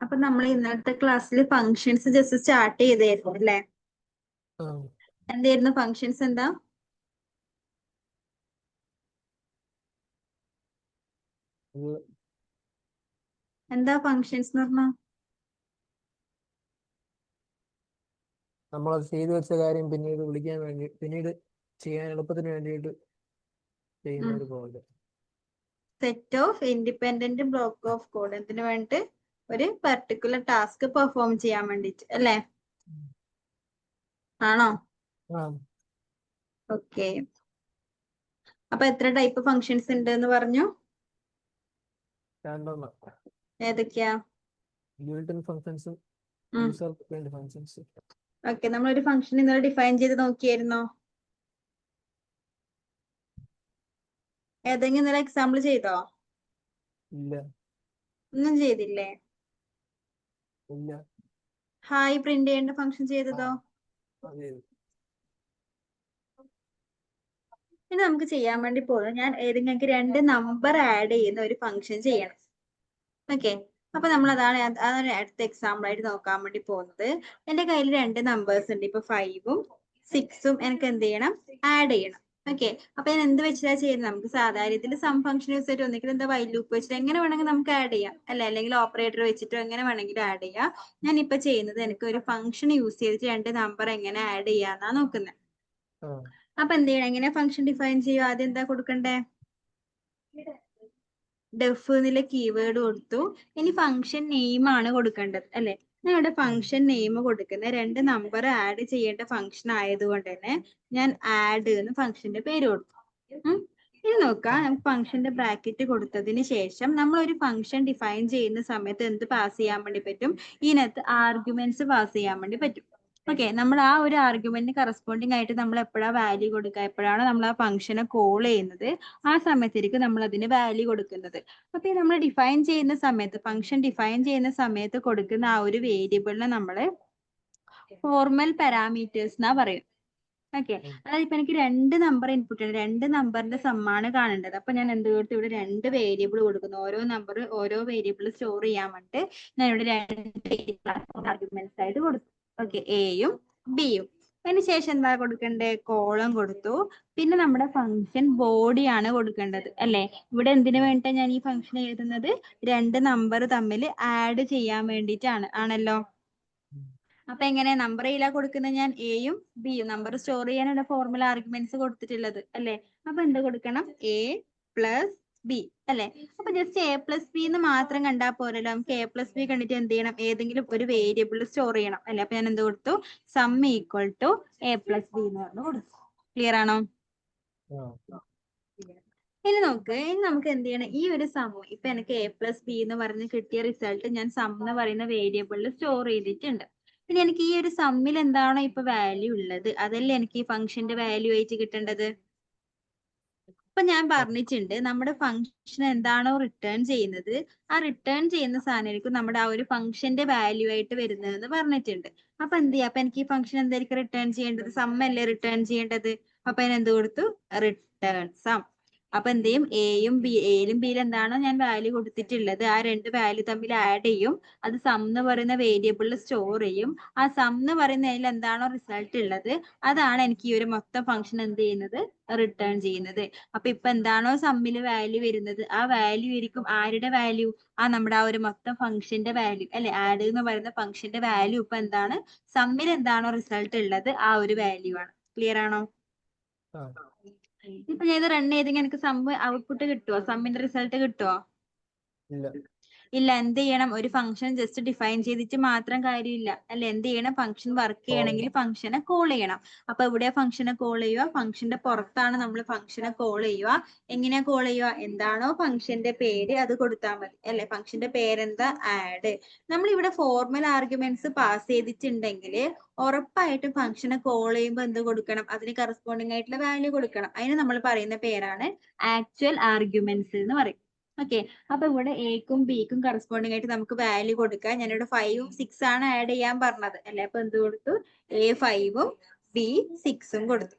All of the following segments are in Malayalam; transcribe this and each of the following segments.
അപ്പൊ നമ്മൾ ഇന്നത്തെ ക്ലാസ്സിൽ ഫങ്ഷൻസ് ജസ്റ്റ് സ്റ്റാർട്ട് ചെയ്തായിരുന്നു അല്ലേ? എന്തായിരുന്നു ഫങ്ഷൻസ്? എന്താ ഫങ്ഷൻസ് എന്ന് പറഞ്ഞാ? നമ്മളത് ചെയ്തു വെച്ച കാര്യം പിന്നീട് വിളിക്കാൻ വേണ്ടി, പിന്നീട് ചെയ്യാൻ എളുപ്പത്തിന് വേണ്ടിയിട്ട് ചെയ്യുന്ന ഒരു code. Set of independent block of code എന്തിനു വേണ്ടിട്ട്? ഒരു പർട്ടിക്കുലർ ടാസ്ക് പെർഫോം ചെയ്യാൻ വേണ്ടിട്ട് അല്ലേ? ആണോ? ഓക്കെ. അപ്പൊ എത്ര ടൈപ്പ് ഫങ്ഷൻസ് ഉണ്ട് എന്ന് പറഞ്ഞു? രണ്ടെണ്ണം. ഏതൊക്കെയാ? ബിൽറ്റ് ഇൻ ഫങ്ഷൻസും യൂസർ ഡിഫൈൻഡ് ഫങ്ഷൻസും. ഓക്കെ, നമ്മളൊരു ഫംഗ്ഷൻ ഇന്നലെ ഡിഫൈൻ ചെയ്ത് നോക്കിയായിരുന്നോ? ഏതെങ്കിലും ഇന്നലെ എക്സാമ്പിൾ ചെയ്തോ? ഇല്ല. ഒന്നും ചെയ്തില്ലേ? ഇല്ല. ഹായ് പ്രിന്റ് ചെയ്യേണ്ട ഫംഗ്ഷൻ ചെയ്തതോ? ഇനി നമുക്ക് ചെയ്യാൻ വേണ്ടി പോകുന്നത്, ഞാൻ ഏതെങ്കിലും രണ്ട് നമ്പർ ആഡ് ചെയ്യുന്ന ഒരു ഫംഗ്ഷൻ ചെയ്യണം. ഓക്കെ, അപ്പൊ നമ്മൾ അതാണ് അടുത്ത എക്സാമ്പിൾ ആയിട്ട് നോക്കാൻ വേണ്ടി പോകുന്നത്. എന്റെ കയ്യിൽ രണ്ട് നമ്പേഴ്സ് ഉണ്ട്. ഇപ്പൊ 5ഉം 6ഉം എനിക്ക് എന്ത് ചെയ്യണം? ആഡ് ചെയ്യണം. ഓക്കെ, അപ്പൊ ഞാൻ എന്ത് വെച്ചാ ചെയ്യുന്നത്? നമുക്ക് സാധാരണ ഇതിൽ സം ഫംഗ്ഷൻ യൂസ് ചെയ്തിട്ട് ഒന്നിക്കലും എന്താ വൈൽ ലൂപ്പ് വെച്ചിട്ട് എങ്ങനെ വേണമെങ്കിൽ നമുക്ക് ആഡ് ചെയ്യാം അല്ലെ, അല്ലെങ്കിൽ ഓപ്പറേറ്റർ വെച്ചിട്ടോ എങ്ങനെ വേണമെങ്കിലും ആഡ് ചെയ്യാം. ഞാൻ ഇപ്പൊ ചെയ്യുന്നത് എനിക്ക് ഒരു ഫംഗ്ഷൻ യൂസ് ചെയ്തിട്ട് രണ്ട് നമ്പർ എങ്ങനെ ആഡ് ചെയ്യാന്നാ നോക്കുന്നത്. അപ്പൊ എന്ത് ചെയ്യണം? എങ്ങനെ ഫംഗ്ഷൻ ഡിഫൈൻ ചെയ്യും? ആദ്യം എന്താ കൊടുക്കണ്ടേ? ഡെഫ് എന്നുള്ള കീവേഡ് കൊടുത്തു. ഇനി ഫംഗ്ഷൻ നെയിം ആണ് കൊടുക്കേണ്ടത് അല്ലെ? ഞാൻ ഇവിടെ ഫംഗ്ഷൻ നെയിം കൊടുക്കുന്നത് രണ്ട് നമ്പർ ആഡ് ചെയ്യേണ്ട ഫംഗ്ഷൻ ആയതുകൊണ്ട് തന്നെ ഞാൻ ആഡ് എന്ന് ഫംഗ്ഷന്റെ പേര് കൊടുത്തു. ഇനി നോക്കാം, നമുക്ക് ഫംഗ്ഷന്റെ ബ്രാക്കറ്റ് കൊടുത്തതിന് ശേഷം നമ്മൾ ഒരു ഫംഗ്ഷൻ ഡിഫൈൻ ചെയ്യുന്ന സമയത്ത് എന്ത് പാസ് ചെയ്യാൻ വേണ്ടി പറ്റും? ഇതിനകത്ത് ആർഗ്യുമെന്റ്സ് പാസ് ചെയ്യാൻ വേണ്ടി പറ്റും. ഓക്കെ, നമ്മൾ ആ ഒരു ആർഗ്യുമെന്റിന് കറസ്പോണ്ടിങ് ആയിട്ട് നമ്മൾ എപ്പോഴാണ് വാല്യൂ കൊടുക്കുക, എപ്പോഴാണ് നമ്മൾ ആ ഫംഗ്ഷനെ കോൾ ചെയ്യുന്നത്, ആ സമയത്തായിരിക്കും നമ്മൾ അതിന് വാല്യൂ കൊടുക്കുന്നത്. അപ്പൊ നമ്മൾ ഡിഫൈൻ ചെയ്യുന്ന സമയത്ത്, ഫംഗ്ഷൻ ഡിഫൈൻ ചെയ്യുന്ന സമയത്ത് കൊടുക്കുന്ന ആ ഒരു വേരിയബിളിനെ നമ്മൾ ഫോർമൽ പാരാമീറ്റേഴ്സ് എന്നാ പറയും. ഓക്കെ, അതായത് ഇപ്പൊ എനിക്ക് രണ്ട് നമ്പർ ഇൻപുട്ട് ഉണ്ട്, രണ്ട് നമ്പറിന്റെ സമ്മാണ് കാണേണ്ടത്. അപ്പൊ ഞാൻ എന്ത് കൊടുത്തു? ഇവിടെ രണ്ട് വേരിയബിൾ കൊടുക്കുന്നു. ഓരോ നമ്പർ ഓരോ വേരിയബിൾ സ്റ്റോർ ചെയ്യാൻ വേണ്ടിട്ട് ഞാൻ ഇവിടെ രണ്ട് ആർഗ്യുമെന്റ്സ് ആയിട്ട് കൊടുത്തു. ഓക്കെ, എയും ബിയും. അതിന് ശേഷം എന്താ കൊടുക്കണ്ടേ? കോളം കൊടുത്തു. പിന്നെ നമ്മുടെ ഫംഗ്ഷൻ ബോഡിയാണ് കൊടുക്കേണ്ടത് അല്ലെ? ഇവിടെ എന്തിനു വേണ്ടിയിട്ടാണ് ഞാൻ ഈ ഫംഗ്ഷൻ എഴുതുന്നത്? രണ്ട് നമ്പർ തമ്മിൽ ആഡ് ചെയ്യാൻ വേണ്ടിയിട്ടാണ് ആണല്ലോ. അപ്പൊ എങ്ങനെ നമ്പർ ഇതിലാ കൊടുക്കുന്നത്? ഞാൻ എയും ബിയും നമ്പർ സ്റ്റോർ ചെയ്യാനുള്ള ഫോർമുല ആർഗ്യുമെന്റ്സ് കൊടുത്തിട്ടുള്ളത് അല്ലെ? അപ്പൊ എന്ത് കൊടുക്കണം? എ പ്ലസ് ബി അല്ലെ? അപ്പൊ ജസ്റ്റ് എ പ്ലസ് ബി എന്ന് മാത്രം കണ്ടാൽ പോരല്ലോ, നമുക്ക് എ പ്ലസ് ബി കണ്ടിട്ട് എന്ത് ചെയ്യണം? ഏതെങ്കിലും ഒരു വേരിയബിൾ സ്റ്റോർ ചെയ്യണം അല്ലെ? അപ്പൊ ഞാൻ എന്ത് കൊടുത്തു? Sum equal to A plus B എന്ന് പറഞ്ഞു കൊടുത്തു. ക്ലിയർ ആണോ? ഇനി നമുക്ക് എന്ത് ചെയ്യണം? ഈ ഒരു സം, ഇപ്പൊ എനിക്ക് എ പ്ലസ് ബി എന്ന് പറഞ്ഞ് കിട്ടിയ റിസൾട്ട് ഞാൻ സം എന്ന് പറയുന്ന വേരിയബിളിൽ സ്റ്റോർ ചെയ്തിട്ടുണ്ട്. പിന്നെ എനിക്ക് ഈ ഒരു സമ്മിൽ എന്താണോ ഇപ്പൊ വാല്യൂ ഉള്ളത്, അതല്ലേ എനിക്ക് ഈ ഫംഗ്ഷന്റെ വാല്യൂ ആയിട്ട് കിട്ടേണ്ടത്. ഇപ്പൊ ഞാൻ പറഞ്ഞിട്ടുണ്ട്, നമ്മുടെ ഫംഗ്ഷൻ എന്താണോ റിട്ടേൺ ചെയ്യുന്നത്, ആ റിട്ടേൺ ചെയ്യുന്ന സാധനമായിരിക്കും നമ്മുടെ ആ ഒരു ഫംഗ്ഷന്റെ വാല്യൂ ആയിട്ട് വരുന്നതെന്ന് പറഞ്ഞിട്ടുണ്ട്. അപ്പൊ എന്ത് ചെയ്യാം? അപ്പൊ എനിക്ക് ഈ ഫംഗ്ഷൻ എന്തായിരിക്കും റിട്ടേൺ ചെയ്യേണ്ടത്? സം അല്ലേ റിട്ടേൺ ചെയ്യേണ്ടത്. അപ്പൊ ഞാൻ എന്ത് കൊടുത്തു? Return sum. അപ്പൊ എന്ത് ചെയ്യും? എയിലും ബിയിലും എന്താണോ ഞാൻ വാല്യൂ കൊടുത്തിട്ടുള്ളത്, ആ രണ്ട് വാല്യൂ തമ്മിൽ ആഡ് ചെയ്യും. അത് സം എന്ന് പറയുന്ന വേരിയബിളിൽ സ്റ്റോർ ചെയ്യും. ആ സം എന്ന് പറയുന്നതിൽ എന്താണോ റിസൾട്ട് ഉള്ളത്, അതാണ് എനിക്ക് ഈ ഒരു മൊത്തം ഫംഗ്ഷൻ എന്ത് ചെയ്യുന്നത്? റിട്ടേൺ ചെയ്യുന്നത്. അപ്പൊ ഇപ്പൊ എന്താണോ സമ്മില് വാല്യൂ വരുന്നത്, ആ വാല്യൂ ആയിരിക്കും ആരുടെ വാല്യൂ? ആ നമ്മുടെ ആ ഒരു മൊത്തം ഫംഗ്ഷന്റെ വാല്യൂ അല്ലെ? ആഡ് എന്ന് പറയുന്ന ഫംഗ്ഷന്റെ വാല്യൂ ഇപ്പൊ എന്താണ്? സമ്മിൽ എന്താണോ റിസൾട്ട് ഉള്ളത്, ആ ഒരു വാല്യൂ ആണ്. ക്ലിയർ ആണോ? ഇപ്പൊ ഞാൻ ഇത് റൺ ചെയ്തെങ്കിൽ എനിക്ക് സം ഔട്ട്പുട്ട് കിട്ടുമോ? സമ്മിന്റെ റിസൾട്ട് കിട്ടുമോ? ഇല്ല. എന്ത് ചെയ്യണം? ഒരു ഫംഗ്ഷൻ ജസ്റ്റ് ഡിഫൈൻ ചെയ്തിട്ട് മാത്രം കാര്യമില്ല അല്ലെ? എന്ത് ചെയ്യണം? ഫംഗ്ഷൻ വർക്ക് ചെയ്യണമെങ്കിൽ ഫംഗ്ഷനെ കോൾ ചെയ്യണം. അപ്പൊ എവിടെയാ ഫംഗ്ഷനെ കോൾ ചെയ്യുക? ഫംഗ്ഷന്റെ പുറത്താണ് നമ്മൾ ഫംഗ്ഷനെ കോൾ ചെയ്യുക. എങ്ങനെയാ കോൾ ചെയ്യുക? എന്താണോ ഫംഗ്ഷന്റെ പേര് അത് കൊടുത്താൽ മതി അല്ലെ? ഫംഗ്ഷന്റെ പേരെന്താ? ആഡ്. നമ്മൾ ഇവിടെ ഫോർമൽ ആർഗ്യുമെന്റ്സ് പാസ് ചെയ്തിട്ടുണ്ടെങ്കിൽ ഉറപ്പായിട്ടും ഫംഗ്ഷനെ കോൾ ചെയ്യുമ്പോൾ എന്ത് കൊടുക്കണം? അതിന് കറസ്പോണ്ടിങ് ആയിട്ടുള്ള വാല്യൂ കൊടുക്കണം. അതിന് നമ്മൾ പറയുന്ന പേരാണ് ആക്ച്വൽ ആർഗ്യുമെന്റ്സ് എന്ന് പറയും. ഓക്കെ, അപ്പൊ ഇവിടെ എക്കും ബിക്കും കറസ്പോണ്ടിങ് ആയിട്ട് നമുക്ക് വാല്യൂ കൊടുക്കാം. ഞാനിവിടെ 5ഉം 6 ആണ് ആഡ് ചെയ്യാൻ പറഞ്ഞത് അല്ലെ? അപ്പൊ എന്ത് കൊടുത്തു? എ 5ഉം ബി 6ഉം കൊടുത്തു.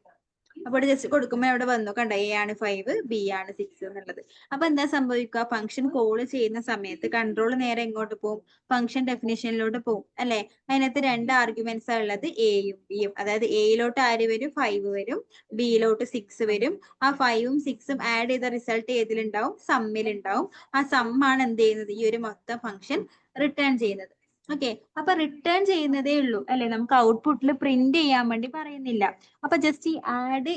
അപ്പൊ ഇവിടെ ജസ്റ്റ് കൊടുക്കുമ്പോൾ അവിടെ വന്നു കണ്ട A ആണ് 5 B ആണ് 6 എന്നുള്ളത്. അപ്പൊ എന്താ സംഭവിക്കുക? ഫംഗ്ഷൻ കോൾ ചെയ്യുന്ന സമയത്ത് കൺട്രോൾ നേരെ എങ്ങോട്ട് പോകും? ഫംഗ്ഷൻ ഡെഫിനിഷനിലോട്ട് പോകും അല്ലെ? അതിനകത്ത് 2 ആർഗ്യുമെന്റ്സ് ഉള്ളത് എയും ബിയും. അതായത് എയിലോട്ട് ആര് വരും? 5 വരും, ബിയിലോട്ട് 6 വരും. ആ 5ഉം 6ഉം ആഡ് ചെയ്ത റിസൾട്ട് ഏതിലുണ്ടാവും? സമ്മിലുണ്ടാവും. ആ സമ്മാണ് എന്ത് ചെയ്യുന്നത്? ഈ ഒരു മൊത്തം ഫംഗ്ഷൻ റിട്ടേൺ ചെയ്യുന്നത്. ഓക്കെ, അപ്പൊ റിട്ടേൺ ചെയ്യുന്നതേ ഉള്ളൂ അല്ലെ? നമുക്ക് ഔട്ട്പുട്ടിൽ പ്രിന്റ് ചെയ്യാൻ വേണ്ടി പറയുന്നില്ല. അപ്പൊ ജസ്റ്റ് ഈ ആഡ്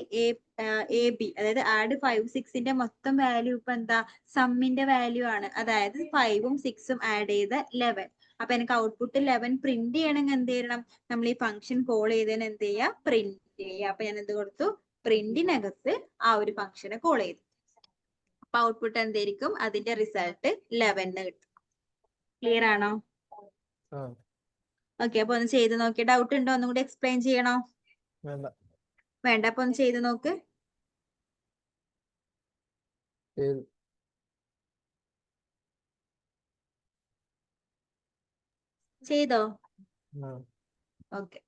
എ ബി, അതായത് ആഡ് 5 6ന്റെ മൊത്തം വാല്യൂ ഇപ്പൊ എന്താ? സമ്മിന്റെ വാല്യൂ ആണ്. അതായത് 5ഉം 6ഉം ആഡ് ചെയ്ത 11. അപ്പൊ എനിക്ക് ഔട്ട്പുട്ട് 11 പ്രിന്റ് ചെയ്യണമെങ്കിൽ എന്ത് ചെയ്യണം? നമ്മൾ ഈ ഫംഗ്ഷൻ കോൾ ചെയ്തതിന് എന്ത് ചെയ്യുക? പ്രിന്റ് ചെയ്യുക. അപ്പൊ ഞാൻ എന്ത് കൊടുത്തു? പ്രിന്റിനകത്ത് ആ ഒരു ഫംഗ്ഷനെ കോൾ ചെയ്തു. അപ്പൊ ഔട്ട്പുട്ട് എന്തായിരിക്കും? അതിന്റെ റിസൾട്ട് 11 കിട്ടും. ക്ലിയർ ആണോ? ഓക്കെ, അപ്പൊ ഒന്ന് ചെയ്ത് നോക്കി. ഡൗട്ട് ഉണ്ടോ? ഒന്നും കൂടി എക്സ്പ്ലെയിൻ ചെയ്യണോ? വേണ്ട, അപ്പൊ ഒന്ന് ചെയ്ത് നോക്ക്. ചെയ്തോ? ഓക്കെ,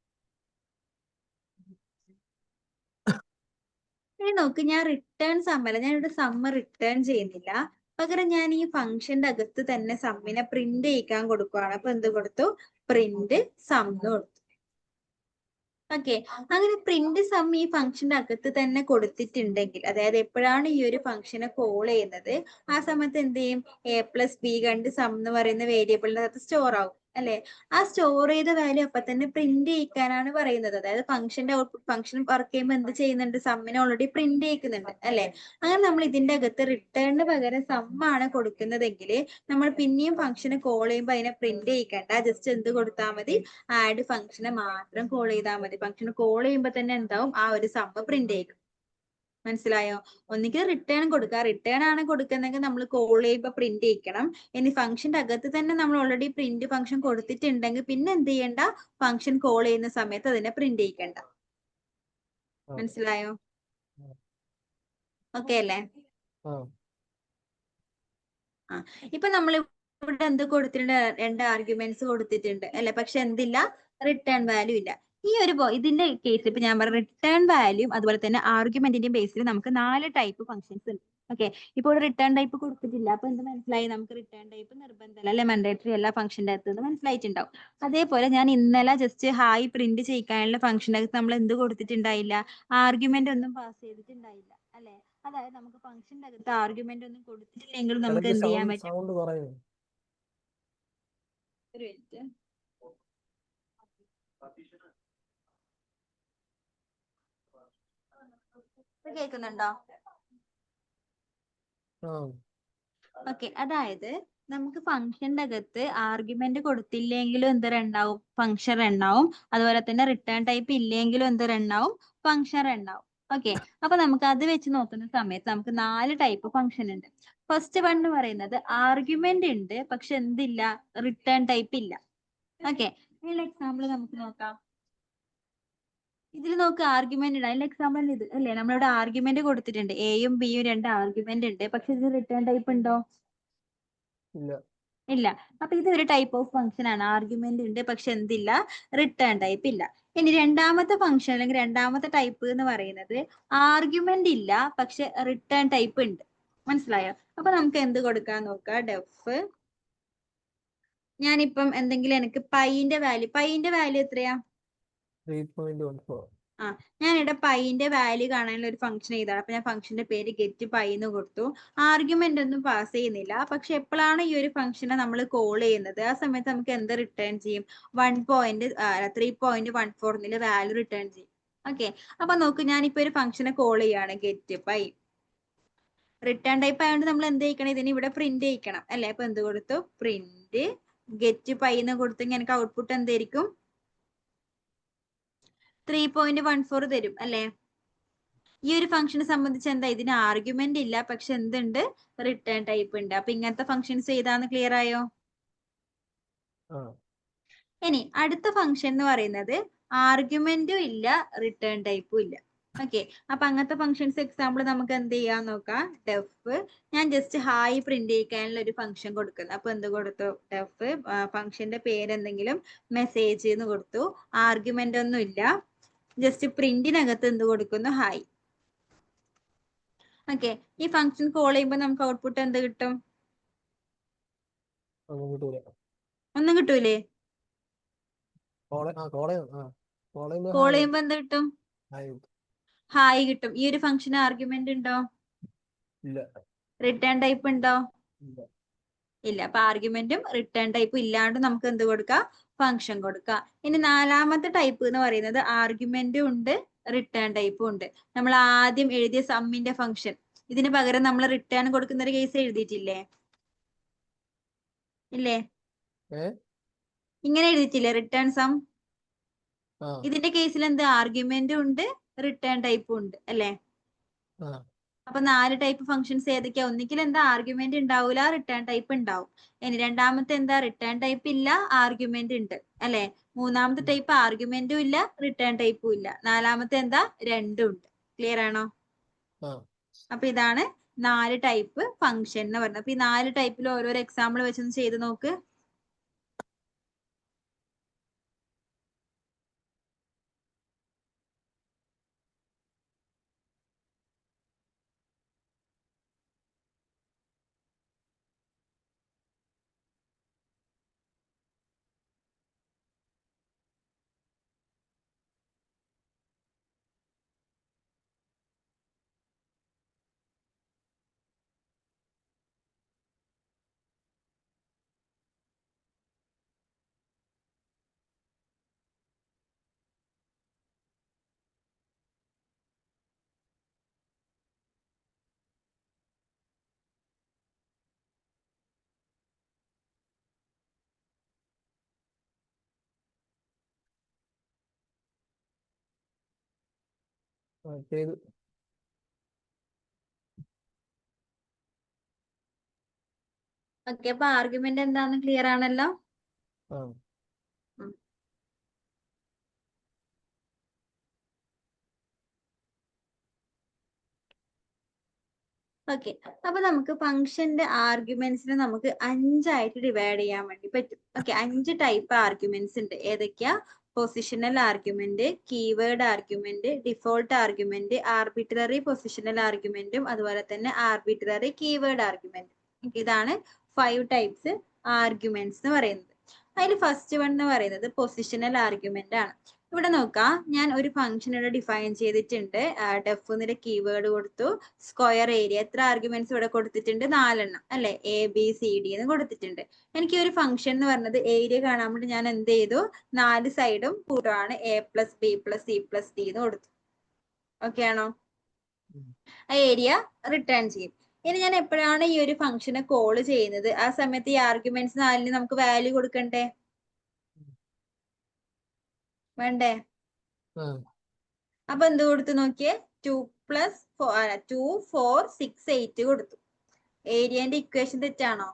നോക്ക്, ഞാൻ റിട്ടേൺ സമ്മല്ല, ഞാൻ ഇവിടെ സമ്മ റിട്ടേൺ ചെയ്യുന്നില്ല. പകരം ഞാൻ ഈ ഫംഗ്ഷന്റെ അകത്ത് തന്നെ സമ്മിനെ പ്രിന്റ് ചെയ്യിക്കാൻ കൊടുക്കുകയാണ്. അപ്പൊ എന്ത് കൊടുത്തു? പ്രിന്റ് സം കൊടുത്തു. ഓക്കെ, അങ്ങനെ പ്രിന്റ് സം ഈ ഫംഗ്ഷന്റെ അകത്ത് തന്നെ കൊടുത്തിട്ടുണ്ടെങ്കിൽ, അതായത് എപ്പോഴാണ് ഈ ഒരു ഫംഗ്ഷനെ കോൾ ചെയ്യുന്നത് ആ സമയത്ത് എന്ത് ചെയ്യും? A+B കണ്ട് സം എന്ന് പറയുന്ന വേരിയബിളിന്റെ അകത്ത് സ്റ്റോർ ആവും അല്ലെ? ആ സ്റ്റോർ ചെയ്ത വാല്യൂ അപ്പൊ തന്നെ പ്രിന്റ് ചെയ്യിക്കാനാണ് പറയുന്നത്. അതായത് ഫംഗ്ഷന്റെ ഔട്ട്പുട്ട് ഫംഗ്ഷൻ വർക്ക് ചെയ്യുമ്പോൾ എന്ത് ചെയ്യുന്നുണ്ട്? സമ്മിനെ ഓൾറെഡി പ്രിന്റ് ചെയ്യിക്കുന്നുണ്ട് അല്ലെ? അങ്ങനെ നമ്മൾ ഇതിന്റെ അകത്ത് റിട്ടേണിന് പകരം സമ്മാണ് കൊടുക്കുന്നതെങ്കിൽ നമ്മൾ പിന്നെയും ഫംഗ്ഷനെ കോൾ ചെയ്യുമ്പോൾ അതിനെ പ്രിന്റ് ചെയ്യിക്കണ്ട. ജസ്റ്റ് എന്ത് കൊടുത്താൽ മതി? ആഡ് ഫംഗ്ഷനെ മാത്രം കോൾ ചെയ്താൽ മതി. ഫംഗ്ഷൻ കോൾ ചെയ്യുമ്പോൾ തന്നെ എന്താവും? ആ ഒരു സമ്മ് പ്രിന്റ് ചെയ്യും. മനസ്സിലായോ? ഒന്നിക്കൽ റിട്ടേൺ കൊടുക്കുക. റിട്ടേൺ ആണ് കൊടുക്കുന്നെങ്കിൽ നമ്മൾ കോൾ ചെയ്യുമ്പോൾ പ്രിന്റ് ചെയ്യിക്കണം. ഇനി ഫംഗ്ഷന്റെ അകത്ത് തന്നെ നമ്മൾ ഓൾറെഡി പ്രിന്റ് ഫംഗ്ഷൻ കൊടുത്തിട്ടുണ്ടെങ്കിൽ പിന്നെ എന്ത് ചെയ്യണ്ട? ഫംഗ്ഷൻ കോൾ ചെയ്യുന്ന സമയത്ത് അതിനെ പ്രിന്റ് ചെയ്യിക്കണ്ട. മനസ്സിലായോ? ഓക്കെ അല്ലേ? ഇപ്പൊ നമ്മൾ ഇവിടെ എന്ത് കൊടുത്തിട്ടുണ്ട്? 2 ആർഗ്യുമെന്റ്സ് കൊടുത്തിട്ടുണ്ട് അല്ലെ? പക്ഷെ എന്തില്ല? റിട്ടേൺ വാല്യൂ ഇല്ല. ഈ ഒരു ഇതിന്റെ കേസിൽ ഇപ്പൊ ഞാൻ പറഞ്ഞ റിട്ടേൺ വാല്യൂ അതുപോലെ തന്നെ ആർഗ്യുമെന്റിന്റെ ബേസിൽ നമുക്ക് 4 ടൈപ്പ് ഫംഗ്ഷൻസ് ഉണ്ട്. ഓക്കെ, ഇപ്പോൾ റിട്ടേൺ ടൈപ്പ് കൊടുത്തിട്ടില്ല. അപ്പൊ എന്ത് മനസ്സിലായി? നമുക്ക് റിട്ടേൺ ടൈപ്പ് നിർബന്ധമല്ല അല്ലെ? മാൻഡേറ്ററി എല്ലാ ഫംഗ്ഷന്റെ അകത്ത് മനസ്സിലായിട്ടുണ്ടാവും. അതേപോലെ ഞാൻ ഇന്നലെ ജസ്റ്റ് ഹായ് പ്രിന്റ് ചെയ്യിക്കാനുള്ള ഫംഗ്ഷന്റെ അകത്ത് നമ്മൾ എന്ത് കൊടുത്തിട്ടുണ്ടായില്ല? ആർഗ്യുമെന്റ് ഒന്നും പാസ് ചെയ്തിട്ടുണ്ടായില്ല അല്ലെ? അതായത് നമുക്ക് ഫംഗ്ഷന്റെ അകത്ത് ആർഗ്യുമെന്റ് ഒന്നും കൊടുത്തിട്ടില്ലെങ്കിൽ നമുക്ക് എന്ത് ചെയ്യാൻ പറ്റും? ഒരു മിനിറ്റ്, കേൾക്കുന്നുണ്ടോ? ഓക്കെ, അതായത് നമുക്ക് ഫംഗ്ഷന്റെ അകത്ത് ആർഗ്യുമെന്റ് കൊടുത്തില്ലെങ്കിലും എന്ത് ഉണ്ടാവും? ഫംഗ്ഷൻ റണ്ണാവും. അതുപോലെ തന്നെ റിട്ടേൺ ടൈപ്പ് ഇല്ലെങ്കിലും എന്ത് റണ്ണാവും? ഫംഗ്ഷൻ റണ്ണാവും. ഓക്കെ, അപ്പൊ നമുക്ക് അത് വെച്ച് നോക്കുന്ന സമയത്ത് നമുക്ക് 4 ടൈപ്പ് ഫംഗ്ഷൻ ഉണ്ട്. ഫസ്റ്റ് വൺ എന്ന് പറയുന്നത് ആർഗ്യുമെന്റ് ഉണ്ട് പക്ഷെ എന്തില്ല? റിട്ടേൺ ടൈപ്പ് ഇല്ല. ഓക്കെ, ഇതിൽ എക്സാമ്പിൾ നമുക്ക് നോക്കാം. ഇതിൽ നോക്ക്, ആർഗ്യുമെന്റ് ഉണ്ട്. അതിൽ എക്സാമ്പിൾ ഇത് അല്ലേ? നമ്മളിവിടെ ആർഗ്യുമെന്റ് കൊടുത്തിട്ടുണ്ട്. എയും ബിയും 2 ആർഗ്യുമെന്റ് ഉണ്ട്. പക്ഷെ ഇത് റിട്ടേൺ ടൈപ്പ് ഉണ്ടോ? ഇല്ല. അപ്പൊ ഇത് ഒരു ടൈപ്പ് ഓഫ് ഫംഗ്ഷൻ ആണ്. ആർഗ്യുമെന്റ് ഉണ്ട് പക്ഷെ എന്തില്ല? റിട്ടേൺ ടൈപ്പ് ഇല്ല. ഇനി രണ്ടാമത്തെ ഫംഗ്ഷൻ അല്ലെങ്കിൽ രണ്ടാമത്തെ ടൈപ്പ് എന്ന് പറയുന്നത് ആർഗ്യുമെന്റ് ഇല്ല പക്ഷെ റിട്ടേൺ ടൈപ്പ് ഉണ്ട്. മനസ്സിലായോ? അപ്പൊ നമുക്ക് എന്ത് കൊടുക്കാൻ നോക്കാം? ഡെഫ്, ഞാനിപ്പം എന്തെങ്കിലും എനിക്ക് പൈന്റെ വാല്യൂ എത്രയാ? 3.14. ഞാനിവിടെ പൈന്റെ വാല്യൂ കാണാനുള്ള ഒരു ഫംഗ്ഷൻ ചെയ്താണ്. അപ്പൊ ഞാൻ ഫംഗ്ഷന്റെ പേര് ഗെറ്റ് പൈ എന്ന് കൊടുത്തു. ആർഗ്യുമെന്റ് ഒന്നും പാസ് ചെയ്യുന്നില്ല. പക്ഷെ എപ്പോഴാണ് ഈ ഒരു ഫംഗ്ഷനെ നമ്മൾ കോൾ ചെയ്യുന്നത് ആ സമയത്ത് നമുക്ക് എന്ത് റിട്ടേൺ ചെയ്യും? 3.14 വാല്യൂ റിട്ടേൺ ചെയ്യും. ഓക്കെ, അപ്പൊ നോക്ക്, ഞാനിപ്പോ ഒരു ഫംഗ്ഷനെ കോൾ ചെയ്യാണ് ഗെറ്റ് പൈ. റിട്ടേൺ ടൈപ്പ് ആയതുകൊണ്ട് നമ്മൾ എന്ത് ചെയ്യിക്കണം? ഇതിന് ഇവിടെ പ്രിന്റ് ചെയ്യിക്കണം അല്ലെ? അപ്പൊ എന്ത് കൊടുത്തു? പ്രിന്റ് ഗെറ്റ് പൈ എന്ന് കൊടുത്തെങ്കിൽ എനിക്ക് ഔട്ട്പുട്ട് എന്തായിരിക്കും? 3.14 തരും അല്ലെ? ഈ ഒരു ഫംഗ്ഷനെ സംബന്ധിച്ച് എന്താ? ഇതിന് ആർഗ്യുമെന്റ് ഇല്ല പക്ഷെ എന്തുണ്ട്? റിട്ടേൺ ടൈപ്പ് ഉണ്ട്. അപ്പൊ ഇങ്ങനത്തെ ഫംഗ്ഷൻസ് ഏതാന്ന് ക്ലിയർ ആയോ? ഇനി അടുത്ത ഫംഗ്ഷൻ എന്ന് പറയുന്നത് ആർഗ്യുമെന്റും ഇല്ല റിട്ടേൺ ടൈപ്പും ഇല്ല. ഓക്കെ, അപ്പൊ അങ്ങനത്തെ ഫംഗ്ഷൻസ് എക്സാമ്പിൾ നമുക്ക് എന്ത് ചെയ്യാൻ നോക്കാം? ഡെഫ്, ഞാൻ ജസ്റ്റ് ഹായ് പ്രിന്റ് ചെയ്യിക്കാനുള്ള ഒരു ഫംഗ്ഷൻ കൊടുക്കുന്നു. അപ്പൊ എന്ത് കൊടുത്തു? ഡെഫ് ഫംഗ്ഷന്റെ പേര് എന്തെങ്കിലും മെസ്സേജ് എന്ന് കൊടുത്തു. ആർഗ്യുമെന്റ് ഒന്നും ഇല്ല, ജസ്റ്റ് പ്രിന്റിനകത്ത് എന്ത് കൊടുക്കുന്നു? ഹായ്. ഓക്കെ, ഈ ഫംഗ്ഷൻ കോൾ ചെയ്യുമ്പോൾ നമുക്ക് ഔട്ട്പുട്ട് എന്ത് കിട്ടും? ഒന്നും കിട്ടൂല. ഒന്നും കിട്ടൂലേ? കോൾ ചെയ്യുമ്പോ എന്ത് കിട്ടും? ഹായ്. ഹായ് കിട്ടും. ഈ ഒരു ഫംഗ്ഷന് ആർഗ്യുമെന്റ് ഉണ്ടോ? ഇല്ല. റിട്ടേൺ ടൈപ്പ് ഉണ്ടോ? ഇല്ല. ഇല്ല. അപ്പൊ ആർഗ്യുമെന്റും റിട്ടേൺ ടൈപ്പ് ഇല്ലാണ്ട് നമുക്ക് എന്ത് കൊടുക്കാം? ഫംഗ്ഷൻ കൊടുക്കാം. ഇനി നാലാമത്തെ ടൈപ്പ് എന്ന് പറയുന്നത് ആർഗ്യുമെന്റും ഉണ്ട് റിട്ടേൺ ടൈപ്പും ഉണ്ട്. നമ്മൾ ആദ്യം എഴുതിയ സമ്മിന്റെ ഫംഗ്ഷൻ, ഇതിന് പകരം നമ്മൾ റിട്ടേൺ കൊടുക്കുന്ന ഒരു കേസ് എഴുതിയിട്ടില്ലേ? ഇല്ലേ? ഇങ്ങനെ എഴുതിയിട്ടില്ലേ റിട്ടേൺ സം? ഇതിന്റെ കേസിൽ എന്ത് ആർഗ്യുമെന്റും ഉണ്ട് റിട്ടേൺ ടൈപ്പും ഉണ്ട് അല്ലേ? അപ്പൊ 4 ടൈപ്പ് ഫംഗ്ഷൻസ് ഏതൊക്കെയാ? ഒന്നിക്കൽ എന്താ ആർഗ്യുമെന്റ് ഉണ്ടാവില്ല, റിട്ടേൺ ടൈപ്പ് ഉണ്ടാവും. ഇനി രണ്ടാമത്തെ എന്താ? റിട്ടേൺ ടൈപ്പ് ഇല്ല, ആർഗ്യുമെന്റ് ഉണ്ട് അല്ലെ? മൂന്നാമത്തെ ടൈപ്പ് ആർഗ്യുമെന്റും ഇല്ല, റിട്ടേൺ ടൈപ്പും ഇല്ല. നാലാമത്തെ എന്താ? രണ്ടും ഉണ്ട്. ക്ലിയർ ആണോ? അപ്പൊ ഇതാണ് 4 ടൈപ്പ് ഫംഗ്ഷൻ എന്ന് പറയുന്നത്. അപ്പൊ ഈ 4 ടൈപ്പിൽ ഓരോരോ എക്സാമ്പിൾ വെച്ചൊന്ന് ചെയ്ത് നോക്ക്. ചെയ്തു. ഓക്കെ, അപ്പൊ ആർഗ്യുമെന്റ് എന്താന്ന് ക്ലിയർ ആണല്ലോ? ഓക്കെ, അപ്പൊ നമുക്ക് ഫംഗ്ഷന്റെ ആർഗ്യുമെന്റ്സിനെ നമുക്ക് 5 ആയിട്ട് ഡിവൈഡ് ചെയ്യാൻ വേണ്ടി പറ്റും. ഓക്കെ, 5 ടൈപ്പ് ആർഗ്യുമെന്റ്സ് ഉണ്ട്. ഏതൊക്കെയാ? Positional argument, keyword argument, default argument, arbitrary positional ആർഗ്യുമെന്റും അതുപോലെ തന്നെ ആർബിട്രറി കീവേഡ് ആർഗ്യുമെന്റ്. ഇതാണ് 5 ടൈപ്സ് ആർഗ്യുമെന്റ്സ് എന്ന് പറയുന്നത്. അതിൽ ഫസ്റ്റ് വൺ എന്ന് പറയുന്നത് പൊസിഷണൽ ആർഗ്യുമെന്റ് ആണ്. ഇവിടെ നോക്കാം, ഞാൻ ഒരു ഫംഗ്ഷൻ ഇവിടെ ഡിഫൈൻ ചെയ്തിട്ടുണ്ട്. ഡെഫ് എന്നൊരു കീവേഡ് കൊടുത്തു. സ്ക്വയർ ഏരിയ, എത്ര ആർഗ്യുമെന്റ്സ് ഇവിടെ കൊടുത്തിട്ടുണ്ട്? 4 എണ്ണം അല്ലെ? ABCD എന്ന് കൊടുത്തിട്ടുണ്ട്. എനിക്ക് ഒരു ഫംഗ്ഷൻ എന്ന് പറഞ്ഞത് ഏരിയ കാണാൻ വേണ്ടി ഞാൻ എന്ത് ചെയ്തു? 4 സൈഡും കൂട്ടുകയാണ്. A+B+C+D എന്ന് കൊടുത്തു. ഓക്കെ ആണോ? ആ ഏരിയ റിട്ടേൺ ചെയ്യും. ഇനി ഞാൻ എപ്പോഴാണ് ഈ ഒരു ഫംഗ്ഷനെ കോൾ ചെയ്യുന്നത്? ആ സമയത്ത് ഈ ആർഗ്യുമെന്റ്സ് 4 നമുക്ക് വാല്യൂ കൊടുക്കണ്ടേ? വേണ്ടേ? അപ്പൊ എന്ത് കൊടുത്തു നോക്കിയേ? 2 4 6 8 കൊടുത്തു. ഏരിയന്റെ ഇക്വേഷൻ തെറ്റാണോ?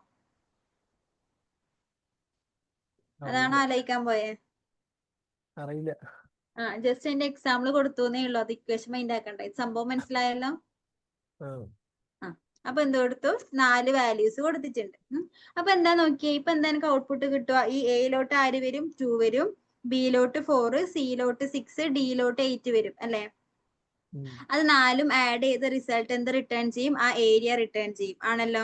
അതാണോ ആലോചിക്കാൻ പോയേ? അറിയില്ല. ജസ്റ്റ് അതിന്റെ എക്സാമ്പിൾ കൊടുത്തുന്നേ ഉള്ളൂ. അത് ഇക്വേഷൻ മൈൻഡ് ആക്കണ്ടേ? സംഭവം മനസ്സിലായല്ലോ? അപ്പൊ എന്ത് കൊടുത്തു? 4 വാല്യൂസ് കൊടുത്തിട്ടുണ്ട്. അപ്പൊ എന്താ നോക്കിയേ? ഇപ്പൊ എന്താ എനിക്ക് ഔട്ട്പുട്ട് കിട്ടുക? ഈ എയിലോട്ട് ആര് വരും? 2 വരും. ബിയിലോട്ട് 4, സിയിലോട്ട് 6, ഡിയിലോട്ട് 8 വരും അല്ലെ? അത് 4ഉം ആഡ് ചെയ്ത റിസൾട്ട് എന്ത് റിട്ടേൺ ചെയ്യും? ആ ഏരിയ റിട്ടേൺ ചെയ്യും. ആണല്ലോ?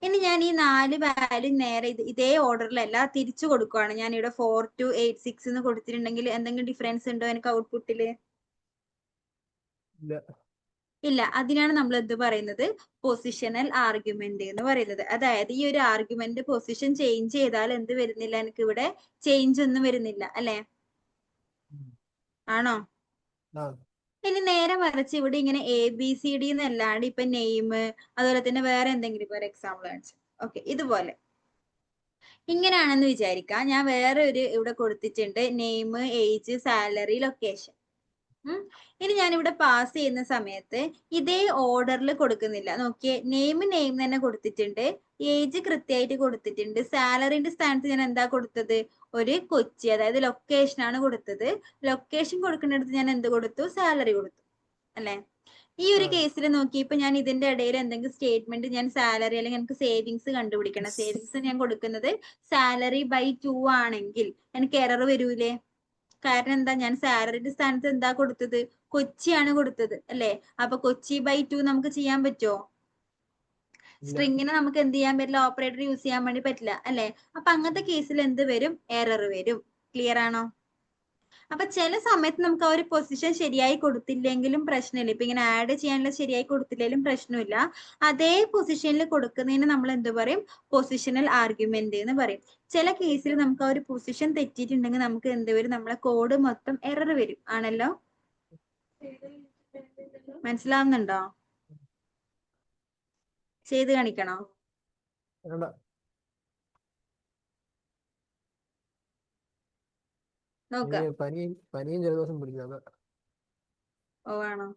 ഇനി ഞാൻ ഈ 4 വാല്യൂ നേരെ ഇതേ ഓർഡറിലല്ല തിരിച്ചു കൊടുക്കുവാണ്. ഞാൻ ഇവിടെ 4 to 8 6 എന്ന് കൊടുത്തിട്ടുണ്ടെങ്കിൽ എന്തെങ്കിലും ഡിഫറൻസ് ഉണ്ടോ എനിക്ക് ഔട്ട്പുട്ടില്? ഇല്ല. അതിനാണ് നമ്മൾ എന്ത് പറയുന്നത്? പൊസിഷണൽ ആർഗ്യുമെന്റ് എന്ന് പറയുന്നത്. അതായത് ഈ ഒരു ആർഗ്യുമെന്റ് പൊസിഷൻ ചേഞ്ച് ചെയ്താൽ എന്ത് വരുന്നില്ല? എനിക്ക് ഇവിടെ ചേഞ്ച് ഒന്നും വരുന്നില്ല അല്ലെ? ആണോ? ഇനി നേരെ മറിച്ച് ഇവിടെ ഇങ്ങനെ ABCD എന്നല്ലാണ്ട് ഇപ്പൊ നെയിം അതുപോലെ തന്നെ വേറെ എന്തെങ്കിലും ഇപ്പൊ ഒരു എക്സാമ്പിൾ കാണിച്ചു. ഓക്കെ, ഇതുപോലെ ഇങ്ങനെയാണെന്ന് വിചാരിക്കാം. ഞാൻ വേറെ ഒരു ഇവിടെ കൊടുത്തിട്ടുണ്ട്. Name, age, salary, location. ഇനി ഞാൻ ഇവിടെ പാസ് ചെയ്യുന്ന സമയത്ത് ഇതേ ഓർഡറിൽ കൊടുക്കുന്നില്ല. നോക്കിയേ, നെയിം തന്നെ കൊടുത്തിട്ടുണ്ട്, ഏജ് കൃത്യമായിട്ട് കൊടുത്തിട്ടുണ്ട്. സാലറിന്റെ സ്ഥാനത്ത് ഞാൻ എന്താ കൊടുത്തത്? ഒരു കൊച്ചി, അതായത് ലൊക്കേഷൻ ആണ് കൊടുത്തത്. ലൊക്കേഷൻ കൊടുക്കുന്നിടത്ത് ഞാൻ എന്ത് കൊടുത്തു? സാലറി കൊടുത്തു അല്ലെ? ഈ ഒരു കേസിൽ നോക്കി ഇപ്പൊ ഞാൻ ഇതിന്റെ ഇടയിൽ എന്തെങ്കിലും സ്റ്റേറ്റ്മെന്റ്, ഞാൻ സാലറി അല്ലെങ്കിൽ എനിക്ക് സേവിങ്സ് കണ്ടുപിടിക്കണം. സേവിങ്സ് ഞാൻ കൊടുക്കുന്നത് സാലറി by 2 ആണെങ്കിൽ എനിക്ക് എറർ വരൂലേ? കാരണം എന്താ, ഞാൻ സാലറിയുടെ സ്ഥാനത്ത് എന്താ കൊടുത്തത്, കൊച്ചിയാണ് കൊടുത്തത് അല്ലെ. അപ്പൊ കൊച്ചി ബൈ 2 നമുക്ക് ചെയ്യാൻ പറ്റുമോ? സ്ട്രിങ്ങിന് നമുക്ക് എന്ത് ചെയ്യാൻ പറ്റില്ല, ഓപ്പറേറ്റർ യൂസ് ചെയ്യാൻ വേണ്ടി പറ്റില്ല അല്ലെ. അപ്പൊ അങ്ങനത്തെ കേസിൽ എന്ത് വരും, എറർ വരും. ക്ലിയർ ആണോ? അപ്പൊ ചില സമയത്ത് നമുക്ക് ആ ഒരു പൊസിഷൻ ശരിയായി കൊടുത്തില്ലെങ്കിലും പ്രശ്നമില്ല. ഇപ്പൊ ഇങ്ങനെ ആഡ് ചെയ്യാനുള്ള ശരിയായി കൊടുത്തില്ലെങ്കിലും പ്രശ്നമില്ല. അതേ പൊസിഷനിൽ കൊടുക്കുന്നതിന് നമ്മൾ എന്ത് പറയും, പൊസിഷണൽ ആർഗ്യുമെന്റ് എന്ന് പറയും. ചില കേസിൽ നമുക്ക് ആ ഒരു പൊസിഷൻ തെറ്റിയിട്ടുണ്ടെങ്കിൽ നമുക്ക് എന്ത് വരും, നമ്മളെ കോഡ് മൊത്തം എറർ വരും. ആണല്ലോ, മനസ്സിലാവുന്നുണ്ടോ? ചെയ്ത് കാണിക്കണോ? നോക്കാം. പനിയും ജലദോഷം പിടിച്ചത്. ഓ ആണോ,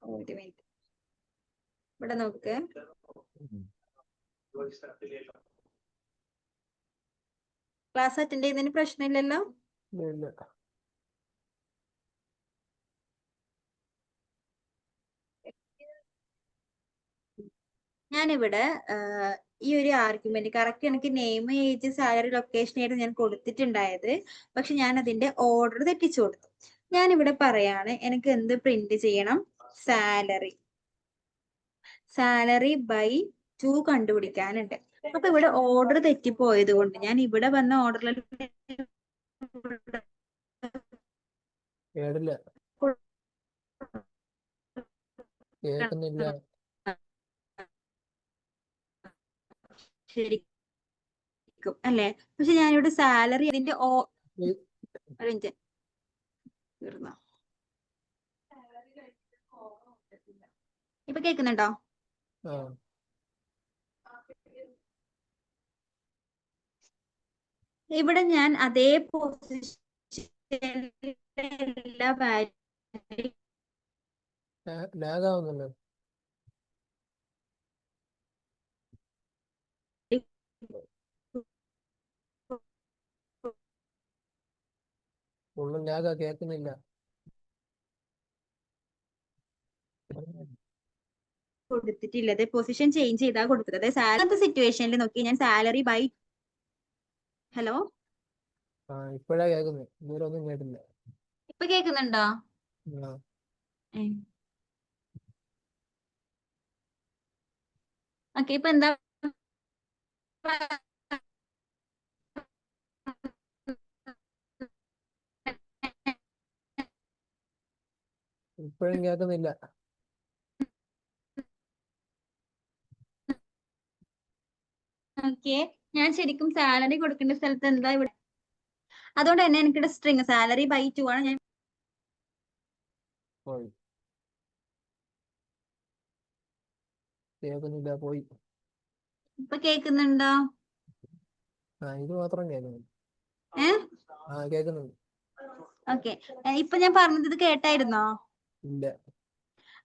ഒരു മിനിറ്റ് ഇവിടെ നോക്ക്. ക്ലാസ് അറ്റൻഡ് ചെയ്യുന്നതിന് പ്രശ്നമില്ലല്ലോ? ഞാനിവിടെ ഈ ഒരു ആർഗ്യുമെന്റ് കറക്റ്റ് എനിക്ക് നെയിം, ഏജ്, സാലറി, ലൊക്കേഷൻ ആയിട്ട് ഞാൻ കൊടുത്തിട്ടുണ്ടായത്. പക്ഷെ ഞാൻ അതിന്റെ ഓർഡർ തെറ്റിച്ചു കൊടുത്തു. ഞാനിവിടെ പറയാണ് എനിക്ക് എന്ത് പ്രിന്റ് ചെയ്യണം, സാലറി ബൈ 2 കണ്ടുപിടിക്കാനുണ്ട്. അപ്പൊ ഇവിടെ ഓർഡർ തെറ്റിപ്പോയത് കൊണ്ട് ഞാൻ ഇവിടെ വന്ന ഓർഡറിൽ കേൾക്കുന്നില്ല. ശരിക്കും അല്ലെ. പക്ഷെ ഞാനിവിടെ സാലറി അതിന്റെ ഇപ്പൊ കേൾക്കുന്നുണ്ടോ? ഇവിടെ ഞാൻ അതേ പൊസിഷനിലുള്ള വാല്യൂ ലാഗാവുന്നല്ലോ. ഉള്ളും ലാഗാ, കേൾക്കുന്നില്ല. കൊടുത്തിട്ടില്ലത്, പൊസിഷൻ ചേഞ്ച് ചെയ്താ കൊടുത്തത്. സാലറി സിറ്റുവേഷനിൽ നോക്കി ഞാൻ സാലറി ബൈ, ഹലോ ഇപ്പഴാ കേൾക്കുന്നത്, ഇതുവരെ ഒന്നും കേട്ടില്ല. ഇപ്പൊ കേൾക്കുന്നുണ്ടോ? ഓക്കെ, ഇപ്പൊ എന്താ ഇപ്പോഴും കേൾക്കുന്നില്ല. ഓക്കെ, ഞാൻ ശരിക്കും സാലറി കൊടുക്കേണ്ട സ്ഥലത്ത് എന്താ ഇവിടെ, അതുകൊണ്ട് തന്നെ എനിക്കിവിടെ സ്ട്രിങ് സാലറി ബൈ 2 ആണ് ഞാൻ. കേൾക്കുന്നില്ല, പോയി. ഇപ്പൊ കേൾക്കുന്നുണ്ടോ? ഇത് മാത്രം കേൾക്കുന്നുണ്ട്. കേൾക്കുന്നുണ്ട്. ഓക്കെ, ഇപ്പൊ ഞാൻ പറഞ്ഞത് കേട്ടായിരുന്നോ? ഇല്ല.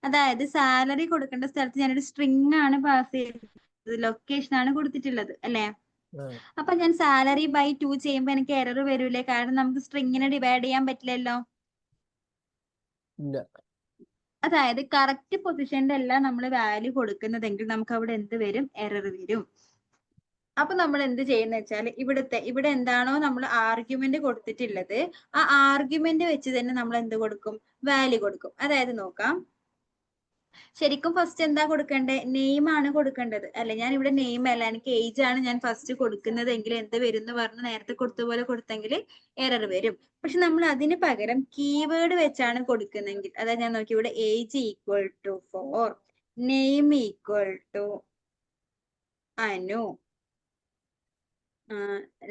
അതായത് സാലറി കൊടുക്കേണ്ട സ്ഥലത്ത് ഞാനൊരു സ്ട്രിങ് ആണ് പാസ് ചെയ്തത്, ലൊക്കേഷൻ ആണ് കൊടുത്തിട്ടുള്ളത് അല്ലെ. അപ്പൊ ഞാൻ സാലറി ബൈ 2 ചെയ്യുമ്പോ എനിക്ക് എറർ വരൂലേ, കാരണം നമുക്ക് സ്ട്രിങ്ങിനെ ഡിവൈഡ് ചെയ്യാൻ പറ്റില്ലല്ലോ. അതായത് കറക്റ്റ് പൊസിഷനിൽ അല്ല നമ്മൾ വാല്യൂ കൊടുക്കുന്നതെങ്കിൽ നമുക്ക് അവിടെ എന്ത് വരും, എറർ വരും. അപ്പൊ നമ്മൾ എന്ത് ചെയ്യുന്ന വെച്ചാൽ ഇവിടെ എന്താണോ നമ്മൾ ആർഗ്യുമെന്റ് കൊടുത്തിട്ടുള്ളത്, ആ ആർഗ്യുമെന്റ് വെച്ച് തന്നെ നമ്മൾ എന്ത് കൊടുക്കും, വാല്യൂ കൊടുക്കും. അതായത് നോക്കാം, ശരിക്കും ഫസ്റ്റ് എന്താ കൊടുക്കേണ്ടത്, നെയിം ആണ് കൊടുക്കേണ്ടത് അല്ലെ. ഞാൻ ഇവിടെ നെയിം അല്ല, എനിക്ക് ഏജ് ആണ് ഞാൻ ഫസ്റ്റ് കൊടുക്കുന്നത് എങ്കിൽ എന്ത് വരും എന്ന് പറഞ്ഞ് നേരത്തെ കൊടുത്ത പോലെ കൊടുത്തെങ്കിൽ എറർ വരും. പക്ഷെ നമ്മൾ അതിന് പകരം കീവേഡ് വെച്ചാണ് കൊടുക്കുന്നെങ്കിൽ, അതായത് ഞാൻ നോക്കി ഇവിടെ age equal to 4, name equal to Anu,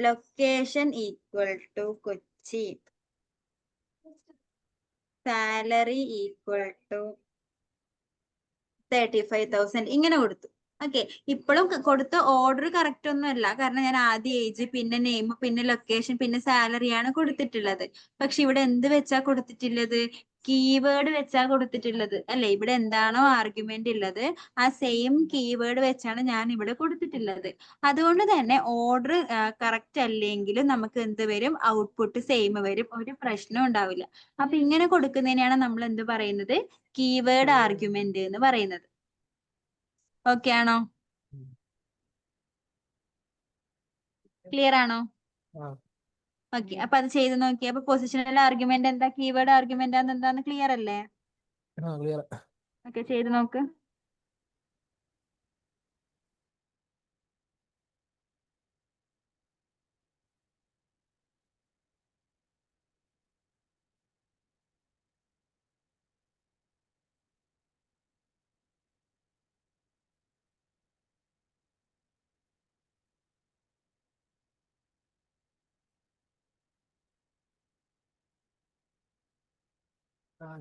location equal to Kochi, salary equal to 35,000 ഇങ്ങനെ കൊടുത്തു. ഓക്കെ, ഇപ്പോഴും കൊടുത്ത ഓർഡർ കറക്റ്റ് ഒന്നും അല്ല, കാരണം ഞാൻ ആദ്യം ഏജ്, പിന്നെ നെയിം, പിന്നെ ലൊക്കേഷൻ, പിന്നെ സാലറി ആണ് കൊടുത്തിട്ടുള്ളത്. പക്ഷെ ഇവിടെ എന്ത് വെച്ചാ കൊടുത്തിട്ടുള്ളത്, കീവേഡ് വെച്ചാ കൊടുത്തിട്ടുള്ളത് അല്ലെ. ഇവിടെ എന്താണോ ആർഗ്യുമെന്റ് ഉള്ളത് ആ സെയിം കീവേഡ് വെച്ചാണ് ഞാൻ ഇവിടെ കൊടുത്തിട്ടുള്ളത്. അതുകൊണ്ട് തന്നെ ഓർഡർ കറക്റ്റ് അല്ലെങ്കിലും നമുക്ക് എന്ത് വരും, ഔട്ട്പുട്ട് സെയിം വരും, ഒരു പ്രശ്നം ഉണ്ടാവില്ല. അപ്പൊ ഇങ്ങനെ കൊടുക്കുന്നതിനാണ് നമ്മൾ എന്ത് പറയുന്നത്, കീവേഡ് ആർഗ്യുമെന്റ് എന്ന് പറയുന്നത്. ഓക്കെ ആണോ? ക്ലിയർ ആണോ? ഓക്കെ, അപ്പൊ അത് ചെയ്ത് നോക്കി. അപ്പൊ പൊസിഷണൽ ആർഗ്യുമെന്റ് എന്താ, കീവേഡ് ആർഗ്യുമെന്റ് എന്താന്ന് ക്ലിയർ അല്ലേ? ക്ലിയർ. ഓക്കെ, ചെയ്ത് നോക്ക്.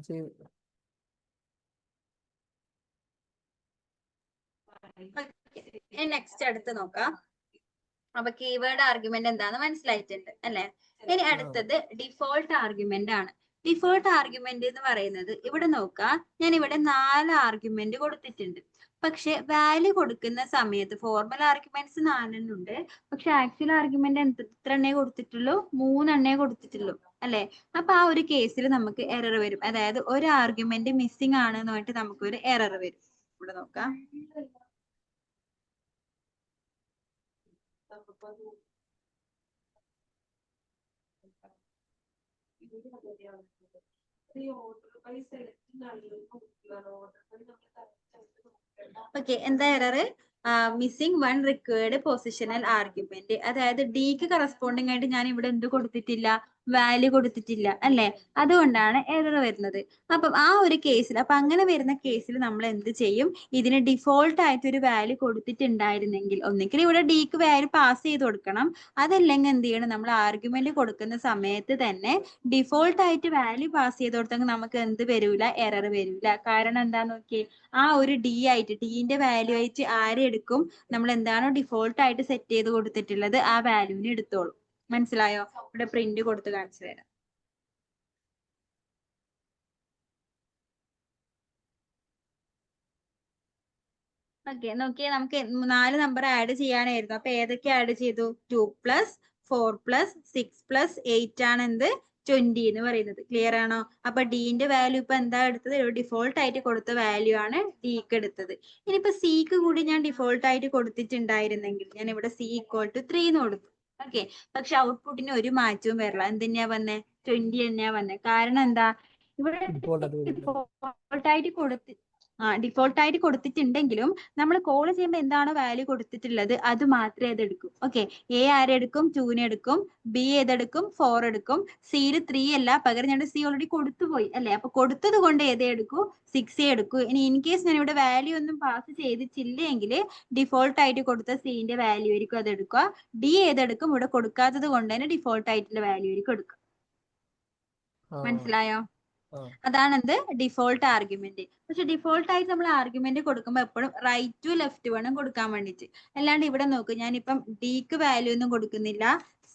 ചെയ്തു. നെക്സ്റ്റ് അടുത്ത് നോക്കാം. അപ്പൊ കീവേഡ് ആർഗ്യുമെന്റ് എന്താന്ന് മനസ്സിലായിട്ടുണ്ട് അല്ലെ? ഇനി അടുത്തത് ഡിഫോൾട്ട് ആർഗ്യുമെന്റ് ആണ്. ഡിഫോൾട്ട് ആർഗ്യുമെന്റ് എന്ന് പറയുന്നത്, ഇവിടെ നോക്കാം, ഞാൻ ഇവിടെ 4 ആർഗ്യുമെന്റ് കൊടുത്തിട്ടുണ്ട്. പക്ഷെ വാല്യൂ കൊടുക്കുന്ന സമയത്ത് ഫോർമൽ ആർഗ്യുമെന്റ്സ് 4 ഉണ്ട്. പക്ഷെ ആക്ച്വൽ ആർഗ്യുമെന്റ് എത്ര എണ്ണേ കൊടുത്തിട്ടുള്ളൂ? 3 എണ്ണേ കൊടുത്തിട്ടുള്ളൂ അല്ലെ? അപ്പൊ ആ ഒരു കേസിൽ നമുക്ക് എറർ വരും. അതായത് ഒരു ആർഗ്യുമെന്റ് മിസ്സിംഗ് ആണ് എന്ന് പറഞ്ഞിട്ട് നമുക്ക് ഒരു എറർ വരും. ഇവിടെ നോക്കാം. ഓക്കെ, എന്താ error? Missing one required positional argument. അതായത് ഡിക്ക് കറസ്പോണ്ടിങ് ആയിട്ട് ഞാൻ ഇവിടെ എന്ത് കൊടുത്തിട്ടില്ല? വാല്യൂ കൊടുത്തിട്ടില്ല അല്ലെ? അതുകൊണ്ടാണ് എറർ വരുന്നത്. അപ്പം ആ ഒരു കേസിൽ, അപ്പൊ അങ്ങനെ വരുന്ന കേസിൽ നമ്മൾ എന്ത് ചെയ്യും? ഇതിന് ഡിഫോൾട്ട് ആയിട്ട് ഒരു വാല്യൂ കൊടുത്തിട്ടുണ്ടായിരുന്നെങ്കിൽ ഒന്നെങ്കിൽ ഇവിടെ ഡിക്ക് വാല്യൂ പാസ് ചെയ്ത് കൊടുക്കണം. അതല്ലെങ്കിൽ എന്ത് ചെയ്യണം? നമ്മൾ ആർഗ്യുമെന്റ് കൊടുക്കുന്ന സമയത്ത് തന്നെ ഡിഫോൾട്ട് ആയിട്ട് വാല്യൂ പാസ് ചെയ്ത് കൊടുത്തെങ്കിൽ നമുക്ക് എന്ത് വരൂല? എറർ വരൂല. കാരണം എന്താന്ന് നോക്കിയേ, ആ ഒരു ഡി ആയിട്ട്, ഡിന്റെ വാല്യൂ ആയിട്ട് ആരെടുക്കും? നമ്മൾ എന്താണോ ഡിഫോൾട്ട് ആയിട്ട് സെറ്റ് ചെയ്ത് കൊടുത്തിട്ടുള്ളത് ആ വാല്യൂവിന് എടുത്തോളും. മനസ്സിലായോ? ഇവിടെ പ്രിന്റ് കൊടുത്ത് കാണിച്ചു തരാം. ഓക്കെ, നോക്കിയേ, നമുക്ക് 4 നമ്പർ ആഡ് ചെയ്യാനായിരുന്നു. അപ്പൊ ഏതൊക്കെ ആഡ് ചെയ്തു? 2 + 4 + 6 + 8 ആണ് എന്ത്? 20 എന്ന് പറയുന്നത്. ക്ലിയർ ആണോ? അപ്പൊ ഡിന്റെ വാല്യൂ ഇപ്പൊ എന്താ എടുത്തത്? ഡിഫോൾട്ട് ആയിട്ട് കൊടുത്ത വാല്യൂ ആണ് ഡിക്ക് എടുത്തത്. ഇനിയിപ്പോ സിക്ക് കൂടി ഞാൻ ഡിഫോൾട്ട് ആയിട്ട് കൊടുത്തിട്ടുണ്ടായിരുന്നെങ്കിൽ ഞാൻ ഇവിടെ C = 3 എന്ന് കൊടുത്തു. ഓക്കെ, പക്ഷെ ഔട്ട്പുട്ടിന് ഒരു മാറ്റവും വരില്ല. എന്തിനാ വന്നേ? 20 തന്നെയാ വന്നേ. കാരണം എന്താ? ഇവിടെ ഡിഫോൾട്ട് ആയിട്ട് ഡിഫോൾട്ട് ആയിട്ട് കൊടുത്തിട്ടുണ്ടെങ്കിലും നമ്മൾ കോൾ ചെയ്യുമ്പോൾ എന്താണോ വാല്യൂ കൊടുത്തിട്ടുള്ളത് അത് മാത്രമേ അത് എടുക്കൂ. Okay, A ആരെടുക്കും? 2 എടുക്കും. ബി ഏതെടുക്കും? 4 എടുക്കും. സിയിൽ 3 അല്ല, പകരം ഞാൻ സി ഓൾറെഡി കൊടുത്തുപോയി അല്ലെ? അപ്പൊ കൊടുത്തത് കൊണ്ട് ഏതേ എടുക്കൂ? 6 എടുക്കൂ. ഇനി ഇൻ കേസ് ഞാൻ ഇവിടെ വാല്യൂ ഒന്നും പാസ് ചെയ്തിട്ടില്ലെങ്കിൽ ഡിഫോൾട്ട് ആയിട്ട് കൊടുത്ത സിന്റെ വാല്യൂ ആയിരിക്കും അത് എടുക്കുക. ഡി ഏതെടുക്കും? ഇവിടെ കൊടുക്കാത്തത് കൊണ്ട് തന്നെ ഡിഫോൾട്ട് ആയിട്ടുള്ള വാല്യൂ ആയിരിക്കും എടുക്കുക. മനസ്സിലായോ? അതാണ് എന്ത്? Default argument. പക്ഷെ ഡിഫോൾട്ട് ആയിട്ട് നമ്മൾ ആർഗ്യുമെന്റ് കൊടുക്കുമ്പോൾ എപ്പോഴും റൈറ്റ് ടു ലെഫ്റ്റ് വേണം കൊടുക്കാൻ വേണ്ടിട്ട്. അല്ലാണ്ട് ഇവിടെ നോക്ക്, ഞാനിപ്പം ഡിക്ക് വാല്യൂ ഒന്നും കൊടുക്കുന്നില്ല,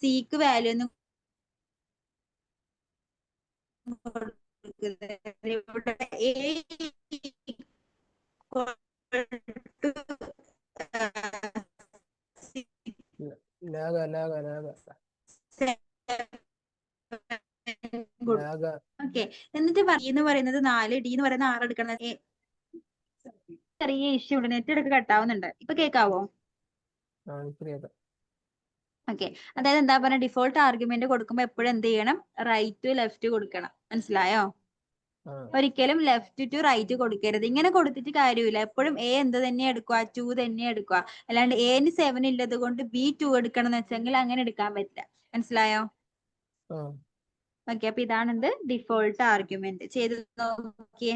സിക്ക് വാല്യൂ ഒന്നും ഇവിടെ ഓക്കെ, എന്നിട്ട് എന്ന് പറയുന്നത് 4, ഡി എന്ന് പറയുന്നത് 6 എടുക്കണം. ചെറിയ ഇഷ്യൂ ഉണ്ട്, നെറ്റ് എടുക്ക് കട്ടാവുന്നുണ്ട്. ഇപ്പൊ കേൾക്കാവോ? ഓക്കെ, അതായത് എന്താ പറഞ്ഞ, ഡിഫോൾട്ട് ആർഗ്യുമെന്റ് കൊടുക്കുമ്പോൾ എപ്പോഴും എന്ത് ചെയ്യണം? റൈറ്റ് ടു ലെഫ്റ്റ് കൊടുക്കണം. മനസ്സിലായോ? ഒരിക്കലും ലെഫ്റ്റ് ടു റൈറ്റ് കൊടുക്കരുത്. ഇങ്ങനെ കൊടുത്തിട്ട് കാര്യമില്ല. എപ്പോഴും എ എന്ത് തന്നെ എടുക്കുക? 2 തന്നെ എടുക്കുക. അല്ലാണ്ട് എന് 7 ഇല്ലത് കൊണ്ട് ബി 2 എടുക്കണം എന്ന് വെച്ചെങ്കിൽ അങ്ങനെ എടുക്കാൻ പറ്റില്ല. മനസ്സിലായോ? ഓക്കെ, അപ്പൊ ഇതാണ് എന്ത്? Default argument. ചെയ്ത് നോക്കിയേ.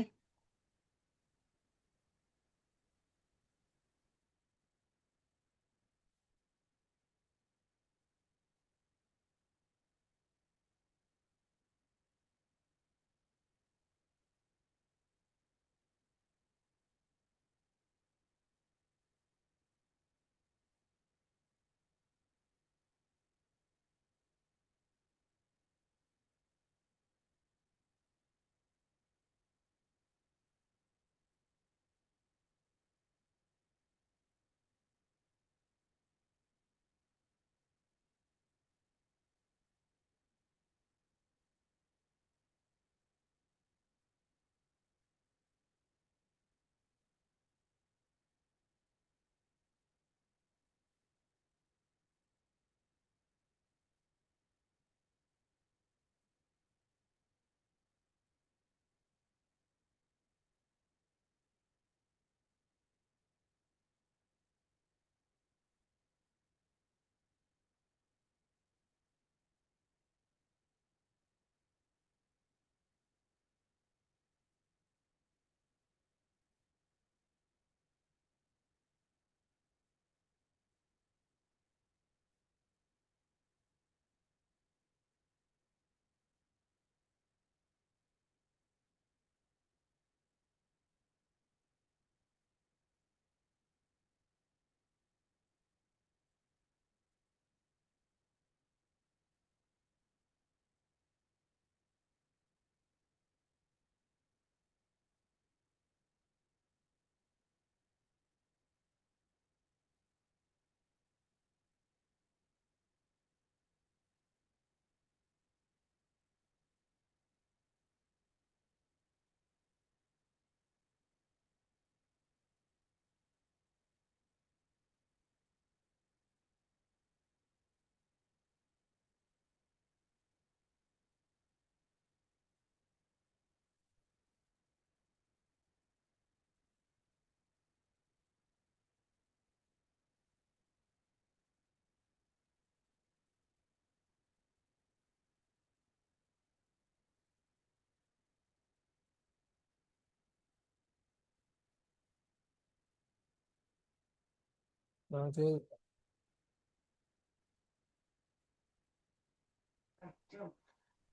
ചെയ്തു.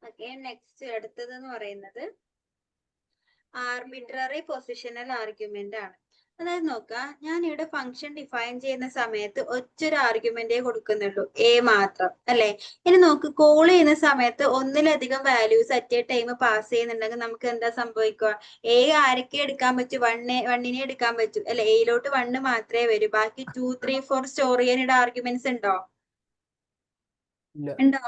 ഓക്കെ, നെക്സ്റ്റ് അടുത്തതെന്ന് പറയുന്നത് ആർബിട്രറി പൊസിഷണൽ ആർഗ്യുമെന്റ് ആണ്. അതായത് നോക്കുക, ഞാൻ ഇവിടെ ഫംഗ്ഷൻ ഡിഫൈൻ ചെയ്യുന്ന സമയത്ത് ഒറ്റൊരു ആർഗ്യുമെന്റേ കൊടുക്കുന്നുള്ളൂ, എ മാത്രം അല്ലെ. ഇനി നോക്ക്, കോൾ ചെയ്യുന്ന സമയത്ത് ഒന്നിലധികം values at A time pass ചെയ്യുന്നുണ്ടെങ്കിൽ നമുക്ക് എന്താ സംഭവിക്കുക? എ ആരൊക്കെ എടുക്കാൻ പറ്റും? വണ്ണിനെ എടുക്കാൻ പറ്റും അല്ലെ. എയിലോട്ട് 1 മാത്രമേ വരൂ. ബാക്കി 2, 3, 4 സ്റ്റോർ ചെയ്യാനുള്ള ആർഗ്യുമെന്റ്സ് ഉണ്ടോ? ഉണ്ടോ?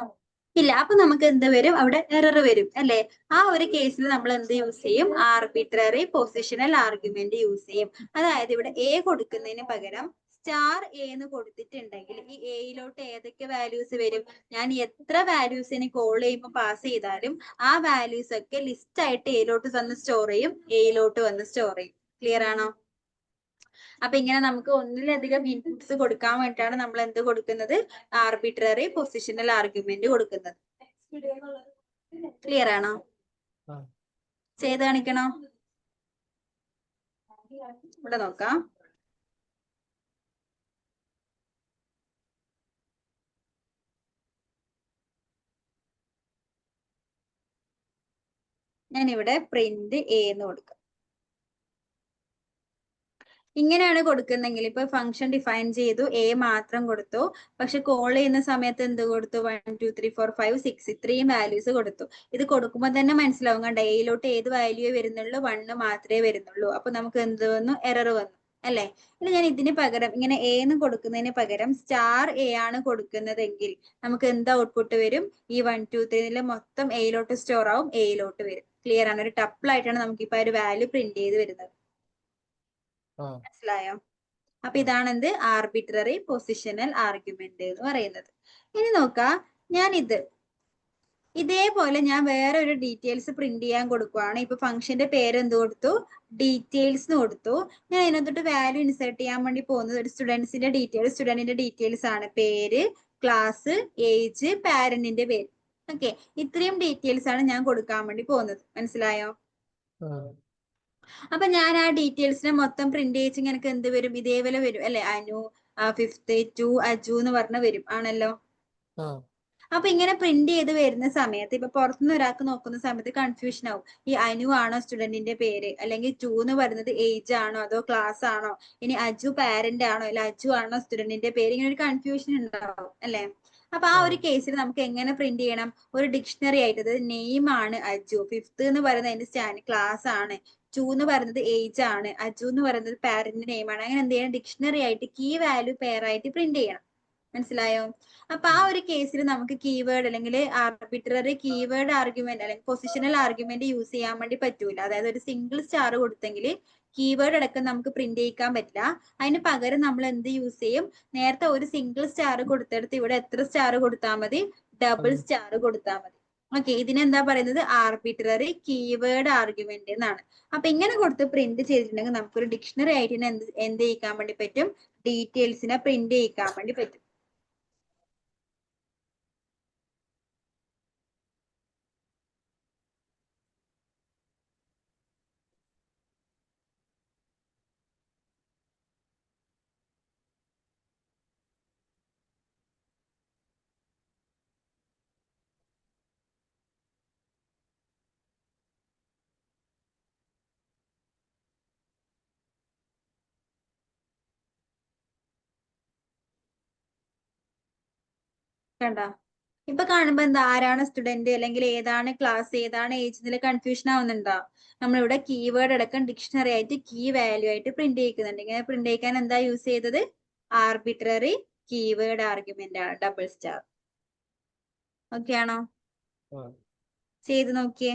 ഇല്ല. അപ്പൊ നമുക്ക് എന്ത് വരും? അവിടെ എറർ വരും അല്ലെ. ആ ഒരു കേസിൽ നമ്മൾ എന്ത് യൂസ് ചെയ്യും? ആർബിട്രറി പൊസിഷണൽ ആർഗ്യുമെന്റ് യൂസ് ചെയ്യും. അതായത് ഇവിടെ എ കൊടുക്കുന്നതിന് പകരം സ്റ്റാർ എ എന്ന് കൊടുത്തിട്ടുണ്ടെങ്കിൽ ഈ എയിലോട്ട് ഏതൊക്കെ വാല്യൂസ് വരും? ഞാൻ എത്ര വാല്യൂസിന് കോൾ ചെയ്യുമ്പോൾ പാസ് ചെയ്താലും ആ വാല്യൂസ് ഒക്കെ ലിസ്റ്റ് ആയിട്ട് എയിലോട്ട് വന്ന് സ്റ്റോർ ചെയ്യും, എയിലോട്ട് വന്ന് സ്റ്റോർ ചെയ്യും. ക്ലിയർ ആണോ? അപ്പൊ ഇങ്ങനെ നമുക്ക് ഒന്നിലധികം ഇൻപുട്സ് കൊടുക്കാൻ വേണ്ടിയിട്ടാണ് നമ്മൾ എന്ത് കൊടുക്കുന്നത്? ആർബിട്രറി പൊസിഷണൽ ആർഗ്യുമെന്റ് കൊടുക്കുന്നത്. ക്ലിയർ ആണോ? ചെയ്ത് കാണിക്കണോ? ഇവിടെ നോക്കാം. ഞാനിവിടെ പ്രിന്റ് എ എന്ന് കൊടുക്കാം. ഇങ്ങനെയാണ് കൊടുക്കുന്നെങ്കിൽ ഇപ്പൊ ഫംഗ്ഷൻ ഡിഫൈൻ ചെയ്തു, എ മാത്രം കൊടുത്തു, പക്ഷെ കോൾ ചെയ്യുന്ന സമയത്ത് എന്ത് കൊടുത്തു? 1, 2, 3, 4, 5, 6 ഇത്രയും വാല്യൂസ് കൊടുത്തു. ഇത് കൊടുക്കുമ്പോൾ തന്നെ മനസ്സിലാവും, കണ്ട, എയിലോട്ട് ഏത് വാല്യൂ വരുന്നുള്ളൂ? 1 മാത്രമേ വരുന്നുള്ളൂ. അപ്പൊ നമുക്ക് എന്ത് വന്നു? എറർ വന്നു അല്ലെ. ഇനി ഞാൻ ഇതിന് പകരം ഇങ്ങനെ എ എന്ന് കൊടുക്കുന്നതിന് പകരം സ്റ്റാർ എ ആണ് കൊടുക്കുന്നതെങ്കിൽ നമുക്ക് എന്ത് ഔട്ട്പുട്ട് വരും? ഈ 1, 2, 3 മൊത്തം എയിലോട്ട് സ്റ്റോർ ആവും, എയിലോട്ട് വരും. ക്ലിയർ ആണ്? ഒരു ടപ്പിൾ ആയിട്ടാണ് നമുക്ക് ഇപ്പൊ ഒരു വാല്യൂ പ്രിന്റ് ചെയ്ത് വരുന്നത്. മനസ്സിലായോ? അപ്പൊ ഇതാണ് എന്ത്? ആർബിട്രറി പൊസിഷണൽ ആർഗ്യുമെന്റ് എന്ന് പറയുന്നത്. ഇനി നോക്കാം, ഞാൻ ഇതേപോലെ ഞാൻ വേറെ ഒരു ഡീറ്റെയിൽസ് പ്രിന്റ് ചെയ്യാൻ കൊടുക്കുവാണ്. ഇപ്പൊ ഫംഗ്ഷന്റെ പേര് എന്ത് കൊടുത്തു? ഡീറ്റെയിൽസ് എന്ന് കൊടുത്തു. ഞാൻ അതിനകത്തോട്ട് വാല്യൂ ഇൻസേർട്ട് ചെയ്യാൻ വേണ്ടി പോകുന്നത് ഒരു സ്റ്റുഡന്റിന്റെ ഡീറ്റെയിൽസ് ആണ്. പേര്, ക്ലാസ്, ഏജ്, പാരന്റിന്റെ പേര്. ഓക്കെ, ഇത്രയും ഡീറ്റെയിൽസ് ആണ് ഞാൻ കൊടുക്കാൻ വേണ്ടി പോകുന്നത്. മനസ്സിലായോ? അപ്പൊ ഞാൻ ആ ഡീറ്റെയിൽസിനെ മൊത്തം പ്രിന്റ് ചെയ്യിച്ച് എനിക്ക് എന്ത് വരും? ഇതേപോലെ വരും അല്ലെ. അനു, 5th 2 അജു എന്ന് പറഞ്ഞ വരും ആണല്ലോ. അപ്പൊ ഇങ്ങനെ പ്രിന്റ് ചെയ്ത് വരുന്ന സമയത്ത് ഇപ്പൊ പുറത്തുനിന്ന് ഒരാൾക്ക് നോക്കുന്ന സമയത്ത് കൺഫ്യൂഷൻ ആവും. ഈ അനു ആണോ സ്റ്റുഡന്റിന്റെ പേര്? അല്ലെങ്കിൽ 2 എന്ന് പറയുന്നത് ഏജ് ആണോ അതോ ക്ലാസ് ആണോ? ഇനി അജു പാരന്റ് ആണോ അല്ല അജു ആണോ സ്റ്റുഡന്റിന്റെ പേര്? ഇങ്ങനെ ഒരു കൺഫ്യൂഷൻ ഉണ്ടാവും അല്ലെ. അപ്പൊ ആ ഒരു കേസിൽ നമുക്ക് എങ്ങനെ പ്രിന്റ് ചെയ്യണം? ഒരു ഡിക്ഷണറി ആയിട്ട്, നെയിം ആണ് അജു, 5th എന്ന് പറയുന്നത് അതിന്റെ സ്റ്റാൻഡ് ക്ലാസ് ആണ്, 2 എന്ന് പറയുന്നത് ഏജ് ആണ്, അജു എന്ന് പറയുന്നത് പാരന്റ് നെയിം ആണ്. അങ്ങനെ എന്ത് ചെയ്യണം? ഡിക്ഷണറി ആയിട്ട് കീ വാല്യൂ പെയർ ആയിട്ട് പ്രിന്റ് ചെയ്യണം. മനസ്സിലായോ? അപ്പൊ ആ ഒരു കേസിൽ നമുക്ക് കീവേഡ് അല്ലെങ്കിൽ ആർബിട്രറി കീവേഡ് ആർഗ്യുമെന്റ് അല്ലെങ്കിൽ പൊസിഷണൽ ആർഗ്യുമെന്റ് യൂസ് ചെയ്യാൻ വേണ്ടി പറ്റൂല. അതായത് ഒരു സിംഗിൾ സ്റ്റാർ കൊടുത്തെങ്കിൽ കീവേഡ് അടക്കം നമുക്ക് പ്രിന്റ് ചെയ്യിക്കാൻ പറ്റില്ല. അതിന് പകരം നമ്മൾ എന്ത് യൂസ് ചെയ്യും? നേരത്തെ ഒരു സിംഗിൾ സ്റ്റാർ കൊടുത്തെടുത്ത് ഇവിടെ എത്ര സ്റ്റാർ കൊടുത്താൽ മതി? ഡബിൾ സ്റ്റാർ കൊടുത്താൽ മതി. ഓക്കെ, ഇതിനെന്താ പറയുന്നത്? ആർബിട്രറി കീവേഡ് ആർഗ്യുമെന്റ് എന്നാണ്. അപ്പൊ ഇങ്ങനെ കൊടുത്ത് പ്രിന്റ് ചെയ്തിട്ടുണ്ടെങ്കിൽ നമുക്കൊരു ഡിക്ഷണറി ആയിട്ട് എന്ത് ചെയ്യിക്കാൻ വേണ്ടി പറ്റും? ഡീറ്റെയിൽസിനെ പ്രിന്റ് ചെയ്യിക്കാൻ വേണ്ടി പറ്റും. കണ്ടോ? ഇപ്പൊ കാണുമ്പോ എന്താ, ആരാണ് സ്റ്റുഡന്റ് അല്ലെങ്കിൽ ഏതാണ് ക്ലാസ് ഏതാണ് ഏജ് ഇതിൽ കൺഫ്യൂഷൻ ആവുന്നുണ്ടോ? നമ്മളിവിടെ കീവേഡ് അടക്കം ഡിക്ഷണറി ആയിട്ട് കീ വാല്യൂ ആയിട്ട് പ്രിന്റ് ചെയ്യിക്കുന്നുണ്ട്. ഇങ്ങനെ പ്രിന്റ് ചെയ്യിക്കാൻ എന്താ യൂസ് ചെയ്തത്? ആർബിട്രറി കീവേഡ് ആർഗ്യുമെന്റ് ആണ്, ഡബിൾ സ്റ്റാർ. ഓക്കെ ആണോ? ചെയ്ത് നോക്കിയേ.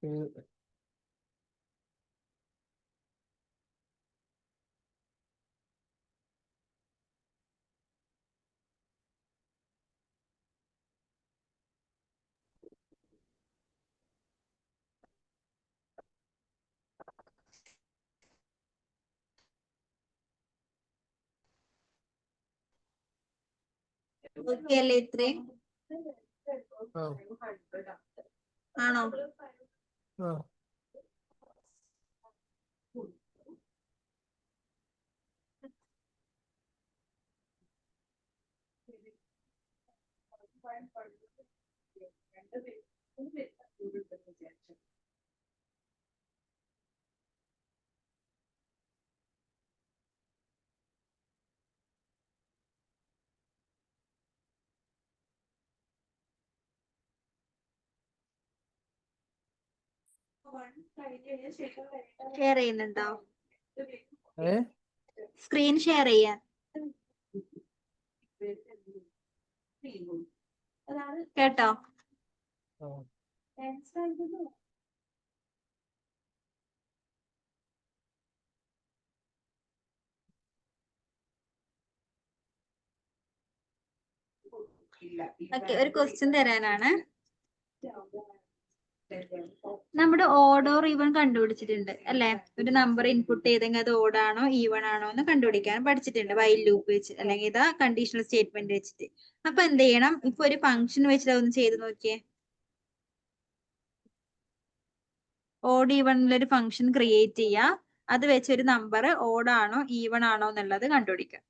ഏഴ്. ഓക്കെ അല്ലേ ഇത്രയും? ആ ആണോ? ആ ഷെയർ ചെയ്യുന്നുണ്ടോ? ഏ സ്ക്രീൻ ഷെയർ ചെയ്യാൻ കേട്ടോ? ആ ഓക്കെ, ഒരു ക്വസ്റ്റ്യൻ തരാനാണ്. നമ്മുടെ ഓഡ് ഓർ ഈവൺ കണ്ടുപിടിച്ചിട്ടുണ്ട് അല്ലെ? ഒരു നമ്പർ ഇൻപുട്ട് ചെയ്തെങ്കിൽ അത് ഓഡ് ആണോ ഈവൺ ആണോ എന്ന് കണ്ടുപിടിക്കാൻ പഠിച്ചിട്ടുണ്ട് വൈൽ ലൂപ്പ് വെച്ച്, അല്ലെങ്കിൽ ഇതാ കണ്ടീഷണൽ സ്റ്റേറ്റ്മെന്റ് വെച്ചിട്ട്. അപ്പൊ എന്ത് ചെയ്യണം? ഇപ്പൊ ഒരു ഫംഗ്ഷൻ വെച്ചിട്ട് ഒന്ന് ചെയ്ത് നോക്കിയേ. ഓഡ് ഈവണിലൊരു ഫംഗ്ഷൻ ക്രിയേറ്റ് ചെയ്യുക, അത് വെച്ച് ഒരു നമ്പർ ഓഡ് ആണോ ഈവൺ ആണോ എന്നുള്ളത് കണ്ടുപിടിക്കുക.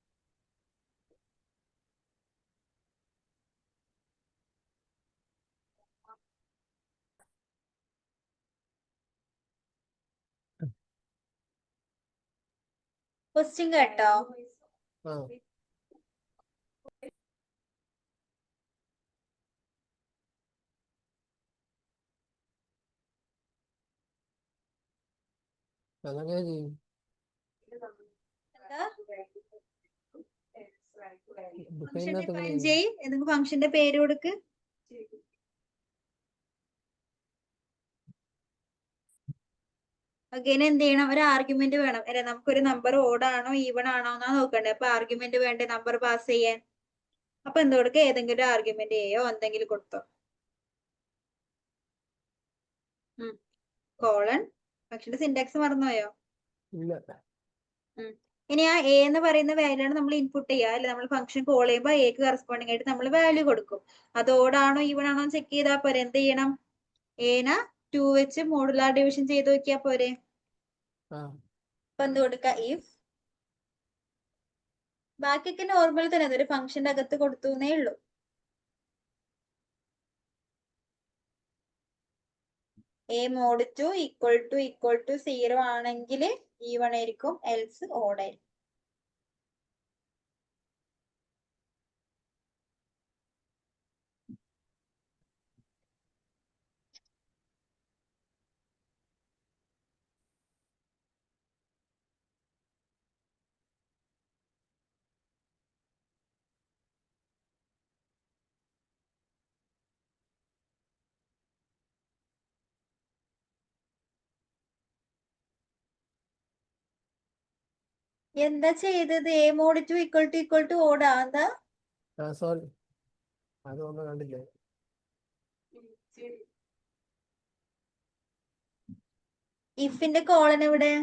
ക്വസ്റ്റ്യൻ കേട്ടോ? ആ അതങ്ങനെ ചെയ്യും. ഫംഗ്ഷൻ ഡിഫൈനകത്ത് ഡിഫൈൻ എങ്ങനെ ചെയ്, ഏതെങ്കിലും ഫംഗ്ഷന്റെ പേര് കൊടുക്ക്. ഓക്കെ, ഇനി എന്ത് ചെയ്യണം? ഒരു ആർഗ്യുമെന്റ് വേണം അല്ലെ? നമുക്കൊരു നമ്പർ ഓഡ് ആണോ ഈവൺ ആണോ എന്നാ നോക്കണ്ടേ. അപ്പൊ ആർഗ്യുമെന്റ് വേണ്ടേ നമ്പർ പാസ് ചെയ്യാൻ? അപ്പൊ എന്ത് കൊടുക്കുക? ഏതെങ്കിലും ഒരു ആർഗ്യുമെന്റ് ചെയ്യോ എന്തെങ്കിലും കൊടുത്തോ. കോളൻ. ഫംഗ്ഷന്റെ സിന്റാക്സ് മറന്നുപോയോ? ഇല്ല. ഇനി ആ എ എന്ന് പറയുന്ന വാല്യൂ ആണ് നമ്മൾ ഇൻപുട്ട് ചെയ്യുക അല്ലെ? നമ്മൾ ഫംഗ്ഷൻ കോൾ ചെയ്യുമ്പോൾ എക്ക് കറസ്പോണ്ടിങ് ആയിട്ട് നമ്മൾ വാല്യൂ കൊടുക്കും. അത് ഓഡ് ആണോ ഈവൺ ആണോ ചെക്ക് ചെയ്താൽ പോരെ. എന്ത് ചെയ്യണം? എന 2 വെച്ച് മോഡുലാർ ഡിവിഷൻ ചെയ്ത് നോക്കിയാ പോരെ. ആ അപ്പൊ എന്ത് കൊടുക്ക? ഇഫ്. ബാക്കിയൊക്കെ നോർമൽ തന്നെ, അതൊരു ഫംഗ്ഷന്റെ അകത്ത് കൊടുത്തു എന്നേ ഉള്ളൂ. എ മോഡ് 2 ഈക്വൽ ടു 0 ആണെങ്കിൽ ഈവൺ ആയിരിക്കും, എൽസ് ഓഡ് ആയിരിക്കും. എന്താ ചെയ്തത്? എ മോഡ് 2 ഈക്വൽ ടു ഓടാ എന്താ? സോറി, അതൊന്നും കണ്ടില്ലേ. ഇഫിന്റെ കോളൻ എവിടെ?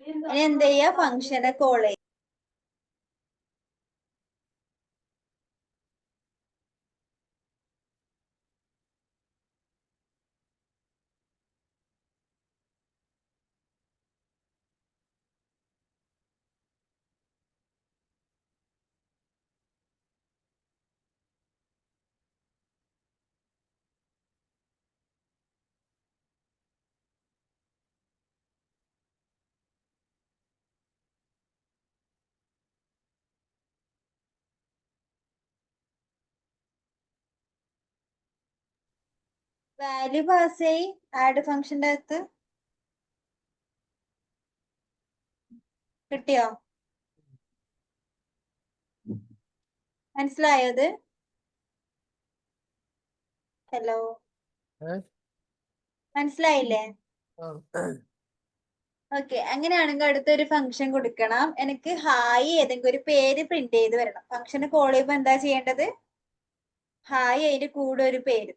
ഇനി എന്ത് ചെയ്യാ, ഫംഗ്ഷനെ കോൾ ചെയ്യും. വാല്യൂ പാസ് ചെയ് ആഡ് ഫംഗ്ഷന്റെ അകത്ത്. കിട്ടിയോ? മനസ്സിലായോ ഇത്? ഹലോ, മനസ്സിലായില്ലേ? ഓക്കെ, അങ്ങനെയാണെങ്കിൽ അടുത്തൊരു ഫംഗ്ഷൻ കൊടുക്കണം. എനിക്ക് ഹായ് ഏതെങ്കിലും ഒരു പേര് പ്രിന്റ് ചെയ്ത് വരണം. ഫംഗ്ഷന് കോൾ ചെയ്യുമ്പോൾ എന്താ ചെയ്യേണ്ടത്? ഹായ് അതിന്റെ കൂടെ ഒരു പേര്.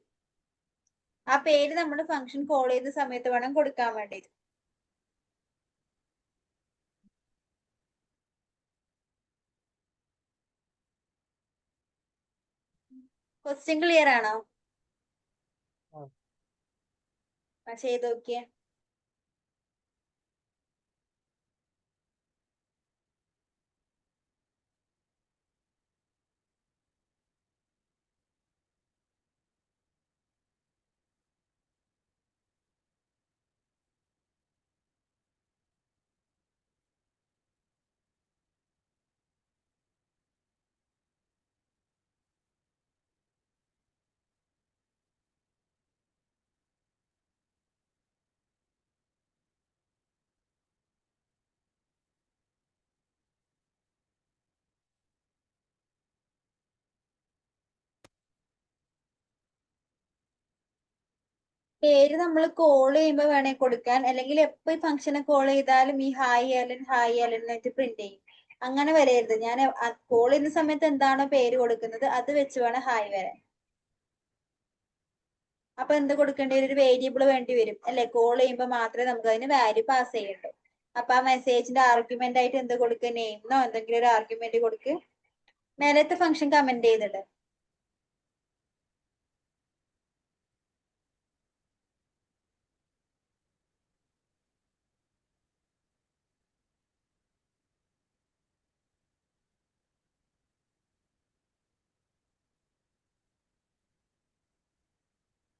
ആ പേര് നമ്മൾ ഫംഗ്ഷൻ കോൾ ചെയ്യുന്ന സമയത്ത് വേണം കൊടുക്കാൻ വേണ്ടിയിട്ട്. ക്വസ്റ്റ്യൻ ക്ലിയർ ആണോ? ചെയ്ത് നോക്കിയേ. പേര് നമ്മൾ കോൾ ചെയ്യുമ്പോൾ വേണേ കൊടുക്കാൻ, അല്ലെങ്കിൽ എപ്പോ ഈ ഫംഗ്ഷനെ കോൾ ചെയ്താലും ഈ ഹായ് അലൻ എന്നിട്ട് പ്രിന്റ് ചെയ്യും. അങ്ങനെ വരരുത്. ഞാൻ കോൾ ചെയ്യുന്ന സമയത്ത് എന്താണോ പേര് കൊടുക്കുന്നത് അത് വെച്ച് വേണം ഹായ് വരാൻ. അപ്പൊ എന്ത് കൊടുക്കേണ്ടി വരും? ഒരു വേരിയബിൾ വേണ്ടി വരും അല്ലെ? കോൾ ചെയ്യുമ്പോൾ മാത്രമേ നമുക്ക് അതിന് വാല്യൂ പാസ് ചെയ്യണ്ടൂ. അപ്പൊ ആ മെസ്സേജിന്റെ ആർഗ്യുമെന്റ് ആയിട്ട് എന്ത് കൊടുക്കുക? നെയിമെന്നോ എന്തെങ്കിലും ഒരു ആർഗ്യുമെന്റ് കൊടുക്ക്. മേലത്തെ ഫംഗ്ഷൻ കമന്റ് ചെയ്തിട്ട്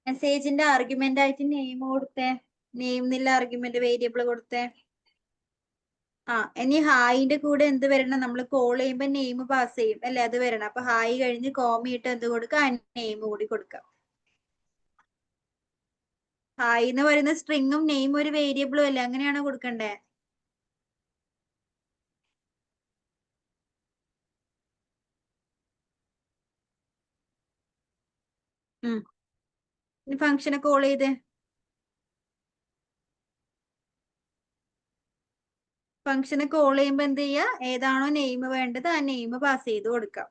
മെസ്സേജിന്റെ ആർഗ്യുമെന്റ് ആയിട്ട് നെയിം കൊടുത്തേ. നെയിം എന്നുള്ള ആർഗ്യുമെന്റ് വേരിയബിൾ കൊടുത്തേ. ഇനി ഹായിന്റെ കൂടെ എന്ത് വരണം? നമ്മൾ കോൾ ചെയ്യുമ്പോൾ നെയിം പാസ് ചെയ്യും അല്ലെ? അത് വരണം. അപ്പൊ ഹായ് കഴിഞ്ഞ് കോമയിട്ട് എന്ത് കൊടുക്കുക? നെയിം കൂടി കൊടുക്കാം. ഹായ് എന്ന് പറയുന്ന സ്ട്രിങ്ങും നെയിം ഒരു വേരിയബിളും അല്ലേ? അങ്ങനെയാണോ കൊടുക്കണ്ടേ? ഇനി ഫംഗ്ഷനെ കോൾ ചെയ്ത് ഫംഗ്ഷനെ കോൾ ചെയ്യുമ്പോ എന്ത് ചെയ്യാ? ഏതാണോ നെയിം വേണ്ടത് ആ നെയിം പാസ് ചെയ്ത് കൊടുക്കാം.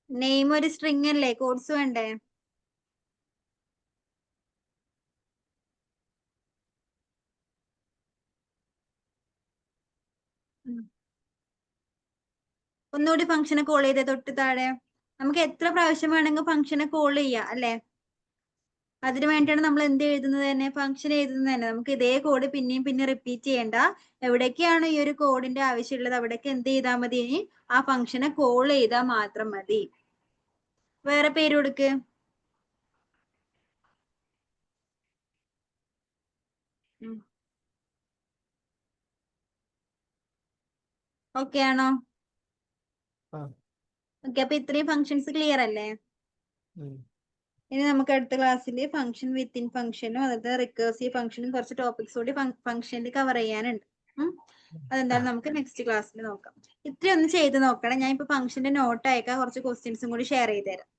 നെയിം ഒരു സ്ട്രിങ് അല്ലേ? കോഡ്സ് വേണ്ടേ? ഒന്നുകൂടി ഫംഗ്ഷനെ കോൾ ചെയ്തേ. തൊട്ട് താഴെ നമുക്ക് എത്ര പ്രാവശ്യം വേണമെങ്കിൽ ഫംഗ്ഷനെ കോൾ ചെയ്യാം അല്ലെ? അതിനു വേണ്ടിയാണ് നമ്മൾ എന്ത് എഴുതുന്നത് തന്നെ? ഫംഗ്ഷൻ എഴുതുന്നത് തന്നെ. നമുക്ക് ഇതേ കോഡ് പിന്നെയും പിന്നെ റിപ്പീറ്റ് ചെയ്യണ്ട. എവിടേക്കാണ് ഈ ഒരു കോഡിന്റെ ആവശ്യമുള്ളത് അവിടേക്ക് എന്ത് ചെയ്താൽ മതി? ഇനി ആ ഫംഗ്ഷനെ കോൾ ചെയ്താൽ മാത്രം മതി. വേറെ പേര് കൊടുക്ക്. ഓക്കെ ആണോ? ഓക്കെ, അപ്പൊ ഇത്രയും ഫംഗ്ഷൻസ് ക്ലിയർ അല്ലേ? ഇനി നമുക്ക് അടുത്ത ക്ലാസ്സിൽ ഫംഗ്ഷൻ വിത്തിൻ ഫംഗ്ഷനും അതായത് റിക്കേഴ്സീവ് ഫംഗ്ഷനും കുറച്ച് ടോപ്പിക്സ് കൂടി ഫംഗ്ഷനിൽ കവർ ചെയ്യാനുണ്ട്. അതെന്തായാലും നമുക്ക് നെക്സ്റ്റ് ക്ലാസ്സിൽ നോക്കാം. ഇത്രയും ഒന്ന് ചെയ്ത് നോക്കണം. ഞാൻ ഇപ്പൊ ഫംഗ്ഷന്റെ നോട്ട് അയക്കാം. കുറച്ച് ക്വസ്റ്റ്യൻസും കൂടി ഷെയർ ചെയ്ത് തരാം.